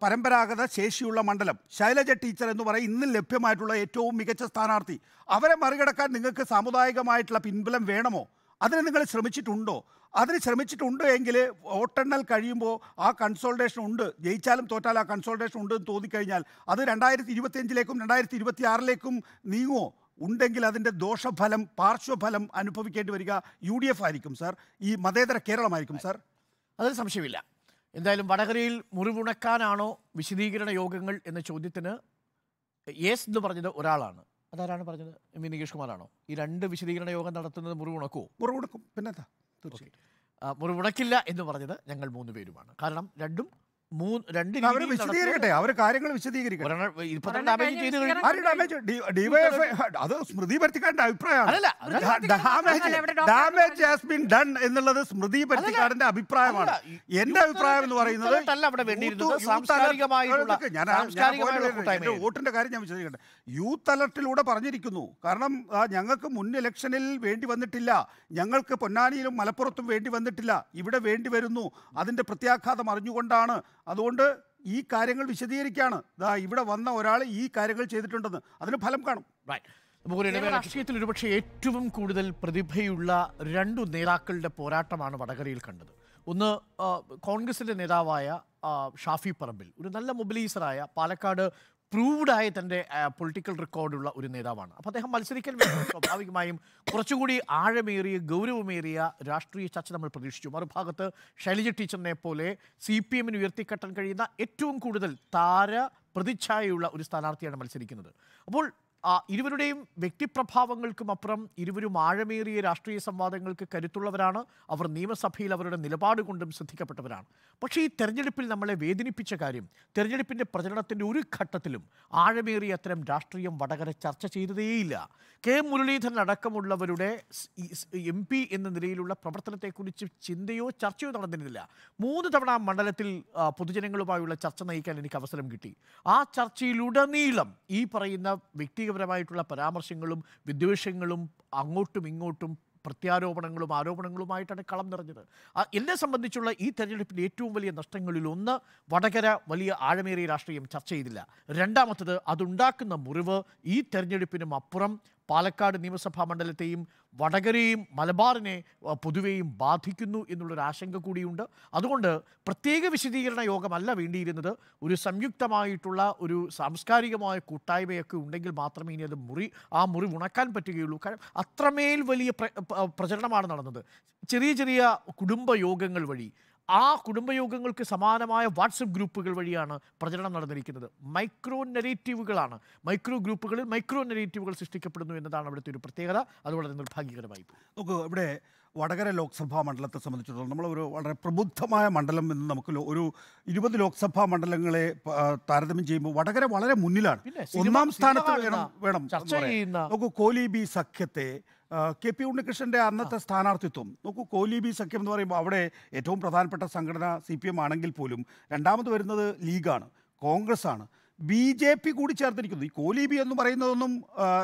പരമ്പരാഗത ശേഷിയുള്ള മണ്ഡലം, ശൈലജ ടീച്ചർ എന്ന് പറയും ഇന്ന് ലഭ്യമായിട്ടുള്ള ഏറ്റവും മികച്ച സ്ഥാനാർത്ഥി. അവരെ മറികടക്കാൻ നിങ്ങൾക്ക് സാമുദായികമായിട്ടുള്ള പിൻബലം വേണമോ? അതിന് നിങ്ങൾ ശ്രമിച്ചിട്ടുണ്ടോ? അതിന് ശ്രമിച്ചിട്ടുണ്ട് എങ്കിൽ വോട്ടെണ്ണൽ കഴിയുമ്പോൾ ആ കൺസോൾട്ടേഷൻ ഉണ്ട്, ജയിച്ചാലും തോറ്റാലും ആ കൺസോൾട്ടേഷൻ ഉണ്ട് എന്ന് തോന്നിക്കഴിഞ്ഞാൽ അത് 2025-ലേക്കും 2026-ലേക്കും നീങ്ങുമോ? ഉണ്ടെങ്കിൽ അതിൻ്റെ ദോഷഫലം, പാർശ്വഫലം അനുഭവിക്കേണ്ടി വരിക UDF ആയിരിക്കും സാർ, ഈ മതേതര കേരളമായിരിക്കും സാർ. അതിൽ സംശയമില്ല. എന്തായാലും വടകരയിൽ മുറിവുണക്കാനാണോ വിശദീകരണ യോഗങ്ങൾ എന്ന ചോദ്യത്തിന് യെസ് എന്ന് പറഞ്ഞത് ഒരാളാണ്. അതാരാണ് പറഞ്ഞത്? എം വി നികേഷ് കുമാറാണോ? ഈ രണ്ട് വിശദീകരണ യോഗം നടത്തുന്നത് മുറിവുണക്കുമോ? മുറിവുണക്കും, പിന്നെന്താ, തീർച്ചയായും. മുറിവുണക്കില്ല എന്ന് പറഞ്ഞത് ഞങ്ങൾ 3 പേരുമാണ്. കാരണം രണ്ട് അവർ വിശദീകരിക്കട്ടെ, അവർ കാര്യങ്ങൾ വിശദീകരിക്കട്ടെ. അത് സ്മൃതി പരുത്തിക്കാടിന്റെ അഭിപ്രായമാണ്. ഡാമേജ് ഹാസ് ബീൻ ഡൺ എന്നുള്ളത് സ്മൃതി പരുത്തിക്കാടിന്റെ അഭിപ്രായമാണ്. എന്റെ അഭിപ്രായം എന്ന് പറയുന്നത് വോട്ടിന്റെ കാര്യം ഞാൻ വിശദീകരിക്കട്ടെ. യൂത്ത് അലർട്ടിലൂടെ പറഞ്ഞിരിക്കുന്നു. കാരണം ഞങ്ങൾക്ക് മുൻ ഇലക്ഷനിൽ വേണ്ടി വന്നിട്ടില്ല, ഞങ്ങൾക്ക് പൊന്നാനിയിലും മലപ്പുറത്തും വേണ്ടി വന്നിട്ടില്ല, ഇവിടെ വേണ്ടി വരുന്നു. അതിന്റെ പ്രത്യാഘാതം അറിഞ്ഞുകൊണ്ടാണ്. അതുകൊണ്ട് ഈ കാര്യങ്ങൾ വിശദീകരിക്കുകയാണ്. ഇവിടെ വന്ന ഒരാൾ ഈ കാര്യങ്ങൾ ചെയ്തിട്ടുണ്ടെന്ന്, അതിന് ഫലം കാണും. രാഷ്ട്രീയത്തിൽ ഒരുപക്ഷെ ഏറ്റവും കൂടുതൽ പ്രതിഭയുള്ള 2 നേതാക്കളുടെ പോരാട്ടമാണ് വടകരയിൽ കണ്ടത്. ഒന്ന് കോൺഗ്രസിന്റെ നേതാവായ ഷാഫി പറമ്പിൽ, ഒരു നല്ല മൊബിലൈസറായ, പാലക്കാട് പ്രൂവ്ഡായ തൻ്റെ പൊളിറ്റിക്കൽ റെക്കോർഡുള്ള ഒരു നേതാവാണ്. അപ്പോൾ അദ്ദേഹം മത്സരിക്കാൻ വേണ്ടി സ്വാഭാവികമായും കുറച്ചുകൂടി ആഴമേറിയ ഗൗരവമേറിയ രാഷ്ട്രീയ ചർച്ച നമ്മൾ പ്രതീക്ഷിച്ചു. മറുഭാഗത്ത് ശൈലജ ടീച്ചറിനെ പോലെ CPM ഉയർത്തിക്കെട്ടാൻ കഴിയുന്ന ഏറ്റവും കൂടുതൽ പ്രതിച്ഛായയുള്ള ഒരു സ്ഥാനാർത്ഥിയാണ് മത്സരിക്കുന്നത്. അപ്പോൾ ഇരുവരുടെയും വ്യക്തിപ്രഭാവങ്ങൾക്കും അപ്പുറം ഇരുവരും ആഴമേറിയ രാഷ്ട്രീയ സംവാദങ്ങൾക്ക് കരുത്തുള്ളവരാണ്. അവർ നിയമസഭയിൽ അവരുടെ നിലപാട് കൊണ്ടും ശ്രദ്ധിക്കപ്പെട്ടവരാണ്. പക്ഷേ ഈ തെരഞ്ഞെടുപ്പിൽ നമ്മളെ വേദനിപ്പിച്ച കാര്യം, തെരഞ്ഞെടുപ്പിൻ്റെ പ്രചരണത്തിൻ്റെ ഒരു ഘട്ടത്തിലും ആഴമേറിയ അത്തരം രാഷ്ട്രീയം വടകര ചർച്ച ചെയ്തതേയില്ല. കെ മുരളീധരൻ അടക്കമുള്ളവരുടെ MP എന്ന നിലയിലുള്ള പ്രവർത്തനത്തെക്കുറിച്ച് ചിന്തയോ ചർച്ചയോ നടന്നിരുന്നില്ല. 3 തവണ മണ്ഡലത്തിൽ പൊതുജനങ്ങളുമായുള്ള ചർച്ച നയിക്കാൻ എനിക്ക് അവസരം കിട്ടി. ആ ചർച്ചയിലുടനീളം ഈ പറയുന്ന വ്യക്തിപരമായിട്ടുള്ള പരാമർശങ്ങളും വിദ്വേഷങ്ങളും അങ്ങോട്ടും ഇങ്ങോട്ടും പ്രത്യാരോപണങ്ങളും ആരോപണങ്ങളുമായിട്ടാണ് കളം നിറഞ്ഞത്. എന്നെ സംബന്ധിച്ചുള്ള ഈ തെരഞ്ഞെടുപ്പിൻ്റെ ഏറ്റവും വലിയ നഷ്ടങ്ങളിലൊന്ന് വടകര വലിയ ആഴമേറിയ രാഷ്ട്രീയം ചർച്ച ചെയ്തില്ല. രണ്ടാമത്തത് അതുണ്ടാക്കുന്ന മുറിവ് ഈ തെരഞ്ഞെടുപ്പിനും അപ്പുറം പാലക്കാട് നിയമസഭാ മണ്ഡലത്തെയും വടകരയും മലബാറിനെ പൊതുവെയും ബാധിക്കുന്നു എന്നുള്ളൊരു ആശങ്ക കൂടിയുണ്ട്. അതുകൊണ്ട് പ്രത്യേക വിശദീകരണ യോഗമല്ല വേണ്ടിയിരുന്നത്. ഒരു സംയുക്തമായിട്ടുള്ള ഒരു സാംസ്കാരികമായ കൂട്ടായ്മയൊക്കെ ഉണ്ടെങ്കിൽ മാത്രമേ ഇനി അത് ആ മുറി ഉണക്കാൻ പറ്റുകയുള്ളൂ. കാരണം അത്രമേൽ വലിയ പ്രചരണമാണ് നടന്നത്. ചെറിയ ചെറിയ കുടുംബ യോഗങ്ങൾ വഴി, ആ കുടുംബയോഗങ്ങൾക്ക് സമാനമായ വാട്സപ്പ് ഗ്രൂപ്പുകൾ വഴിയാണ് പ്രചരണം നടന്നിരിക്കുന്നത്. മൈക്രോ നെറേറ്റീവുകളാണ്, മൈക്രോ ഗ്രൂപ്പുകളിൽ മൈക്രോ നെറേറ്റീവുകൾ സൃഷ്ടിക്കപ്പെടുന്നു എന്നതാണ് അവിടുത്തെ ഒരു പ്രത്യേകത. അത് വളരെ നിർഭാഗ്യകരമായി. നോക്കൂ, ഇവിടെ വടകര ലോക്സഭാ മണ്ഡലത്തെ സംബന്ധിച്ചിടത്തോളം നമ്മൾ വളരെ പ്രബുദ്ധമായ മണ്ഡലം എന്ന് നമുക്ക് ഒരു 20 ലോക്സഭാ മണ്ഡലങ്ങളെ താരതമ്യം ചെയ്യുമ്പോൾ വടകര വളരെ മുന്നിലാണ്. 1-ാം സ്ഥാനത്ത് വേണം ചർച്ച ചെയ്യുന്ന. നോക്കൂ, കോലീബി സഖ്യത്തെ KP ഉണ്ണികൃഷ്ണൻ്റെ അന്നത്തെ സ്ഥാനാർത്ഥിത്വം നോക്കൂ. കോലീബി സഖ്യം എന്ന് പറയുമ്പോൾ അവിടെ ഏറ്റവും പ്രധാനപ്പെട്ട സംഘടന CPM ആണെങ്കിൽ പോലും രണ്ടാമത് വരുന്നത് ലീഗാണ്, കോൺഗ്രസ് ആണ്, BJP കൂടി ചേർത്തിരിക്കുന്നു. ഈ കോലീബി എന്ന് പറയുന്നതൊന്നും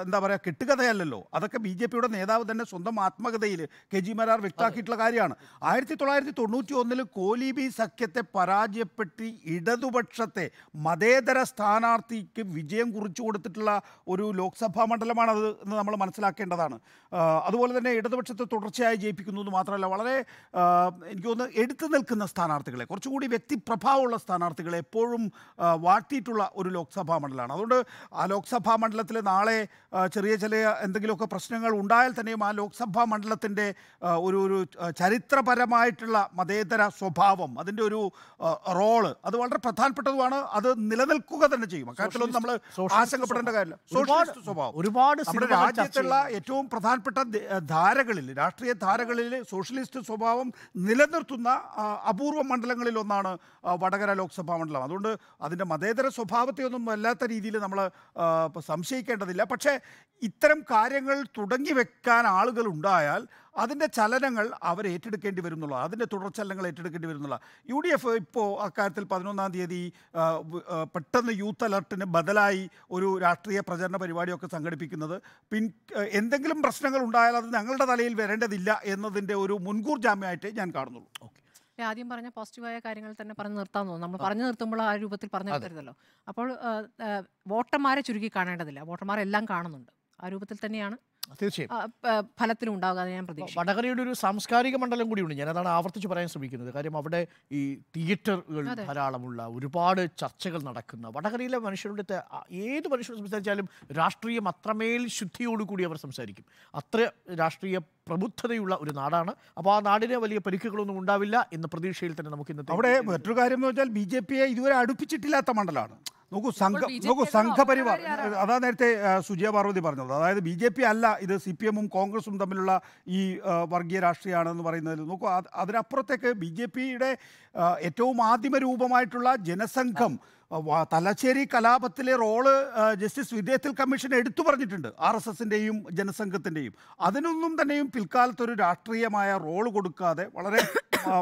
എന്താ പറയുക, കെട്ടുകഥയല്ലല്ലോ. അതൊക്കെ BJPയുടെ നേതാവ് തന്നെ സ്വന്തം ആത്മകഥയിൽ KG മാരാർ വ്യക്തമാക്കിയിട്ടുള്ള കാര്യമാണ്. 1991 കോലീബി സഖ്യത്തെ പരാജയപ്പെട്ട് ഇടതുപക്ഷത്തെ മതേതര സ്ഥാനാർത്ഥിക്ക് വിജയം കുറിച്ചു കൊടുത്തിട്ടുള്ള ഒരു ലോക്സഭാ മണ്ഡലമാണത് എന്ന് നമ്മൾ മനസ്സിലാക്കേണ്ടതാണ്. അതുപോലെ തന്നെ ഇടതുപക്ഷത്തെ തുടർച്ചയായി ജയിപ്പിക്കുന്നു എന്ന് മാത്രമല്ല, വളരെ എനിക്ക് തോന്നുന്നു എടുത്തു നിൽക്കുന്ന സ്ഥാനാർത്ഥികളെ, കുറച്ചുകൂടി വ്യക്തിപ്രഭാവമുള്ള സ്ഥാനാർത്ഥികളെ എപ്പോഴും വാഴ്ത്തിയിട്ടുള്ള ഒരു ലോക്സഭാ മണ്ഡലമാണ്. അതുകൊണ്ട് ആ ലോക്സഭാ മണ്ഡലത്തിൽ നാളെ ചെറിയ എന്തെങ്കിലുമൊക്കെ പ്രശ്നങ്ങൾ ഉണ്ടായാൽ തന്നെയും ആ ലോക്സഭാ മണ്ഡലത്തിൻ്റെ ഒരു ചരിത്രപരമായിട്ടുള്ള മതേതര സ്വഭാവം, അതിൻ്റെ ഒരു റോള് അത് വളരെ പ്രധാനപ്പെട്ടതുമാണ്. അത് നിലനിൽക്കുക തന്നെ ചെയ്യും. അക്കാര്യത്തിലൊന്നും നമ്മൾ ആശങ്കപ്പെടേണ്ട കാര്യമില്ല. സോഷ്യലിസ്റ്റ് സ്വഭാവം ഒരുപാട് നമ്മുടെ രാജ്യത്തുള്ള ഏറ്റവും പ്രധാനപ്പെട്ട ധാരകളിൽ, രാഷ്ട്രീയ ധാരകളിൽ സോഷ്യലിസ്റ്റ് സ്വഭാവം നിലനിർത്തുന്ന അപൂർവ മണ്ഡലങ്ങളിൽ ഒന്നാണ് വടകര ലോക്സഭാ മണ്ഡലം. അതുകൊണ്ട് അതിൻ്റെ മതേതര സ്വഭാവത്തെ ഒന്നും വല്ലാത്ത രീതിയിൽ നമ്മൾ സംശയിക്കേണ്ടതില്ല. പക്ഷേ ഇത്തരം കാര്യങ്ങൾ തുടങ്ങി വെക്കാൻ ആളുകൾ ഉണ്ടായാൽ അതിൻ്റെ ചലനങ്ങൾ അവർ ഏറ്റെടുക്കേണ്ടി വരുന്നുള്ള, അതിൻ്റെ തുടർചലനങ്ങൾ ഏറ്റെടുക്കേണ്ടി വരുന്നുള്ള. UDF ഇപ്പോൾ അക്കാര്യത്തിൽ 11-ാം തീയതി പെട്ടെന്ന് യൂത്ത് അലർട്ടിന് ബദലായി ഒരു രാഷ്ട്രീയ പ്രചരണ പരിപാടിയൊക്കെ സംഘടിപ്പിക്കുന്നത് എന്തെങ്കിലും പ്രശ്നങ്ങൾ ഉണ്ടായാൽ അത് ഞങ്ങളുടെ തലയിൽ വരേണ്ടതില്ല എന്നതിൻ്റെ ഒരു മുൻകൂർ ജാമ്യമായിട്ടേ ഞാൻ കാണുന്നുള്ളൂ. ഓക്കെ, ആദ്യം പറഞ്ഞ പോസിറ്റീവായ കാര്യങ്ങൾ തന്നെ പറഞ്ഞു നിർത്താൻ തോന്നുന്നു. നമ്മൾ പറഞ്ഞു നിർത്തുമ്പോൾ ആ രൂപത്തിൽ പറഞ്ഞു നിർത്തരുതല്ലോ. അപ്പോൾ വോട്ടർമാരെ ചുരുക്കി കാണേണ്ടതില്ല, വോട്ടർമാരെല്ലാം കാണുന്നുണ്ട്. ആ രൂപത്തിൽ തന്നെയാണ് തീർച്ചയായും ഫലത്തിലും ഉണ്ടാവുക ഞാൻ പ്രതീക്ഷിക്കുന്നു. വടകരയുടെ ഒരു സാംസ്കാരിക മണ്ഡലം കൂടിയുണ്ട്. ഞാനതാണ് ആവർത്തിച്ച് പറയാൻ ശ്രമിക്കുന്നത്. കാര്യം അവിടെ ഈ തിയേറ്ററുകൾ ധാരാളമുള്ള, ഒരുപാട് ചർച്ചകൾ നടക്കുന്ന, വടകരയിലെ മനുഷ്യരുടെ ഏത് മനുഷ്യരോട് സംസാരിച്ചാലും രാഷ്ട്രീയം അത്രമേൽ ശുദ്ധിയോടുകൂടി അവർ സംസാരിക്കും. അത്ര രാഷ്ട്രീയ പ്രബുദ്ധതയുള്ള ഒരു നാടാണ്. അപ്പോൾ ആ നാടിന് വലിയ പരിക്കുകളൊന്നും ഉണ്ടാവില്ല എന്ന പ്രതീക്ഷയിൽ തന്നെ നമുക്ക് ഇന്നത്തെ അവിടെ മറ്റൊരു കാര്യം എന്ന് വെച്ചാൽ BJP ഇതുവരെ അടുപ്പിച്ചിട്ടില്ലാത്ത മണ്ഡലമാണ്. നോക്കൂ സംഘപരിവാർ, അതാ നേരത്തെ സുജിയ പാർവതി പറഞ്ഞത്. അതായത് BJP അല്ല ഇത് CPM-ഉം കോൺഗ്രസും തമ്മിലുള്ള ഈ വർഗീയ രാഷ്ട്രീയമാണെന്ന് പറയുന്നതിൽ നോക്കൂ, അതിനപ്പുറത്തേക്ക് BJP-യുടെ ഏറ്റവും ആദിമ രൂപമായിട്ടുള്ള ജനസംഘം തലശ്ശേരി കലാപത്തിലെ റോള് ജസ്റ്റിസ് വിധേയത്തിൽ കമ്മീഷൻ എടുത്തു പറഞ്ഞിട്ടുണ്ട്, RSS-ൻ്റെയും ജനസംഘത്തിൻ്റെയും. അതിനൊന്നും തന്നെയും പിൽക്കാലത്തൊരു രാഷ്ട്രീയമായ റോള് കൊടുക്കാതെ വളരെ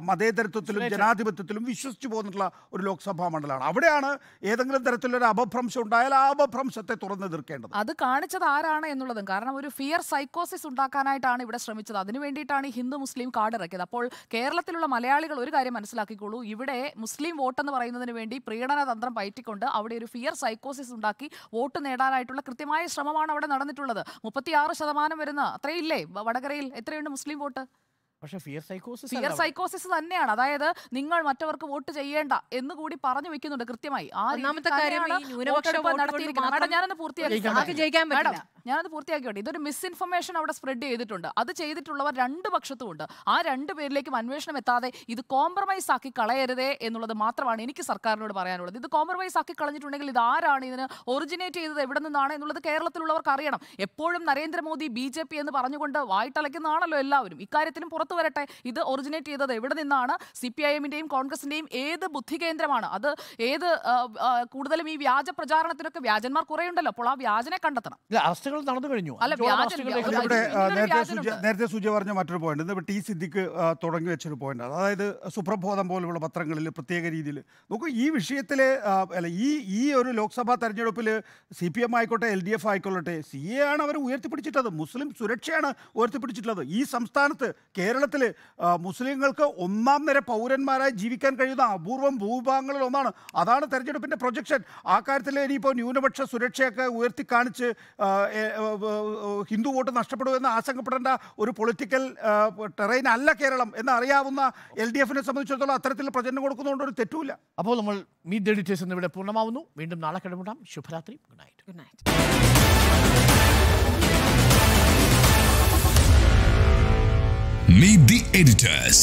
മതേതരത്വത്തിലും ജനാധിപത്യത്തിലും വിശ്വസിച്ചു പോന്നിട്ടുള്ള ഒരു ലോക്സഭാ മണ്ഡലമാണ്. അവിടെയാണ് ഏതെങ്കിലും തരത്തിലൊരു അപഭ്രംശം ഉണ്ടായാൽ ആ അപഭ്രംശത്തെ തുറന്നു തീർക്കേണ്ടത്. അത് കാണിച്ചത് ആരാണ് എന്നുള്ളതും, കാരണം ഒരു ഫിയർ സൈക്കോസിസ് ഉണ്ടാക്കാനായിട്ടാണ് ഇവിടെ ശ്രമിച്ചത്. അതിനു വേണ്ടിയിട്ടാണ് ഈ ഹിന്ദു മുസ്ലിം കാർഡ് ഇറക്കിയത്. അപ്പോൾ കേരളത്തിലുള്ള മലയാളികൾ ഒരു കാര്യം മനസ്സിലാക്കിക്കോളൂ, ഇവിടെ മുസ്ലിം വോട്ടെന്ന് പറയുന്നതിന് വേണ്ടി പ്രീണന തന്ത്രം പയറ്റിക്കൊണ്ട് അവിടെ ഒരു ഫിയർ സൈക്കോസിസ് ഉണ്ടാക്കി വോട്ട് നേടാനായിട്ടുള്ള കൃത്യമായ ശ്രമമാണ് അവിടെ നടന്നിട്ടുള്ളത്. 36% വരുന്ന അത്രയില്ലേ വടകരയിൽ? എത്രയുണ്ട് മുസ്ലിം വോട്ട്? പക്ഷേ ഫിയർ സൈക്കോസിസ് തന്നെയാണ്. അതായത് നിങ്ങൾ മറ്റവർക്ക് വോട്ട് ചെയ്യേണ്ട എന്ന് കൂടി പറഞ്ഞു വെക്കുന്നുണ്ട് കൃത്യമായി. ഞാനത് പൂർത്തിയാക്കിയോട്ടെ. ഇതൊരു മിസ്ഇൻഫർമേഷൻ അവിടെ സ്പ്രെഡ് ചെയ്തിട്ടുണ്ട്. അത് ചെയ്തിട്ടുള്ളവർ രണ്ട് പക്ഷത്തും ഉണ്ട്. ആ രണ്ടു പേരിലേക്കും അന്വേഷണം എത്താതെ ഇത് കോംപ്രമൈസ് ആക്കി കളയരുതേ എന്നുള്ളത് മാത്രമാണ് എനിക്ക് സർക്കാരിനോട് പറയാനുള്ളത്. ഇത് കോംപ്രമൈസ് ആക്കി കളഞ്ഞിട്ടുണ്ടെങ്കിൽ ഇത് ആരാണ് ഇതിന് ഒറിജിനേറ്റ് ചെയ്തത്, എവിടെ നിന്നാണ് എന്നുള്ളത് കേരളത്തിലുള്ളവർക്ക് അറിയണം. എപ്പോഴും നരേന്ദ്രമോദി BJP എന്ന് പറഞ്ഞുകൊണ്ട് വായിട്ടലയ്ക്കുന്നതാണല്ലോ എല്ലാവരും. ഇക്കാര്യത്തിലും പുറത്തു വരട്ടെ, ഇത് ഒറിജിനേറ്റ് ചെയ്തത് എവിടെ നിന്നാണ്, CPIM-ന്റെയും കോൺഗ്രസിന്റെയും ഏത് ബുദ്ധി കേന്ദ്രമാണ് അത്, ഏത് കൂടുതലും ഈ വ്യാജ പ്രചാരണത്തിനൊക്കെ വ്യാജന്മാർ കുറെ ഉണ്ടല്ലോ, അപ്പോൾ ആ വ്യാജനെ കണ്ടെത്തണം. നടന്നു കഴിഞ്ഞു. നേരത്തെ സൂചി പറഞ്ഞ മറ്റൊരു പോയിന്റ്, ഇന്ന് T. സിദ്ദിഖ് തുടങ്ങി വെച്ചൊരു പോയിന്റ്, അതായത് സുപ്രബോധം പോലുള്ള പത്രങ്ങളിൽ പ്രത്യേക രീതിയിൽ നോക്കൂ ഈ വിഷയത്തിൽ അല്ല ഈ ഒരു ലോക്സഭാ തെരഞ്ഞെടുപ്പിൽ CPM ആയിക്കോട്ടെ LDF ആയിക്കൊള്ളട്ടെ CA ആണ് അവർ ഉയർത്തിപ്പിടിച്ചിട്ടത്, മുസ്ലിം സുരക്ഷയാണ് ഉയർത്തിപ്പിടിച്ചിട്ടുള്ളത്. ഈ സംസ്ഥാനത്ത് കേരളത്തിൽ മുസ്ലിങ്ങൾക്ക് ഒന്നാം നിര പൗരന്മാരായി ജീവിക്കാൻ കഴിയുന്ന അപൂർവം ഭൂവിഭാഗങ്ങളിൽ ഒന്നാണ്. അതാണ് തെരഞ്ഞെടുപ്പിൻ്റെ പ്രൊജക്ഷൻ. ആ കാര്യത്തിൽ ഇനിയിപ്പോൾ ന്യൂനപക്ഷ സുരക്ഷയൊക്കെ ഉയർത്തിക്കാണിച്ച് ഹിന്ദു വോട്ട് നഷ്ടപ്പെടുമെന്ന് ആശങ്കപ്പെടേണ്ട ഒരു പൊളിറ്റിക്കൽ ടെറൈൻ അല്ല കേരളം എന്ന് അറിയാവുന്ന LDF-നെ സംബന്ധിച്ചിടത്തോളം അത്തരത്തിൽ പ്രചരണം കൊടുക്കുന്നതുകൊണ്ട് ഒരു തെറ്റുമില്ല. അപ്പോൾ നമ്മൾ മീറ്റ് ദി എഡിറ്റേഴ്സ് എന്നിവിടെ പൂർണ്ണമാവുന്നു. വീണ്ടും നാളെ കണ്ടുമുട്ടാം. ശുഭരാത്രി. Good night. Meet the editors.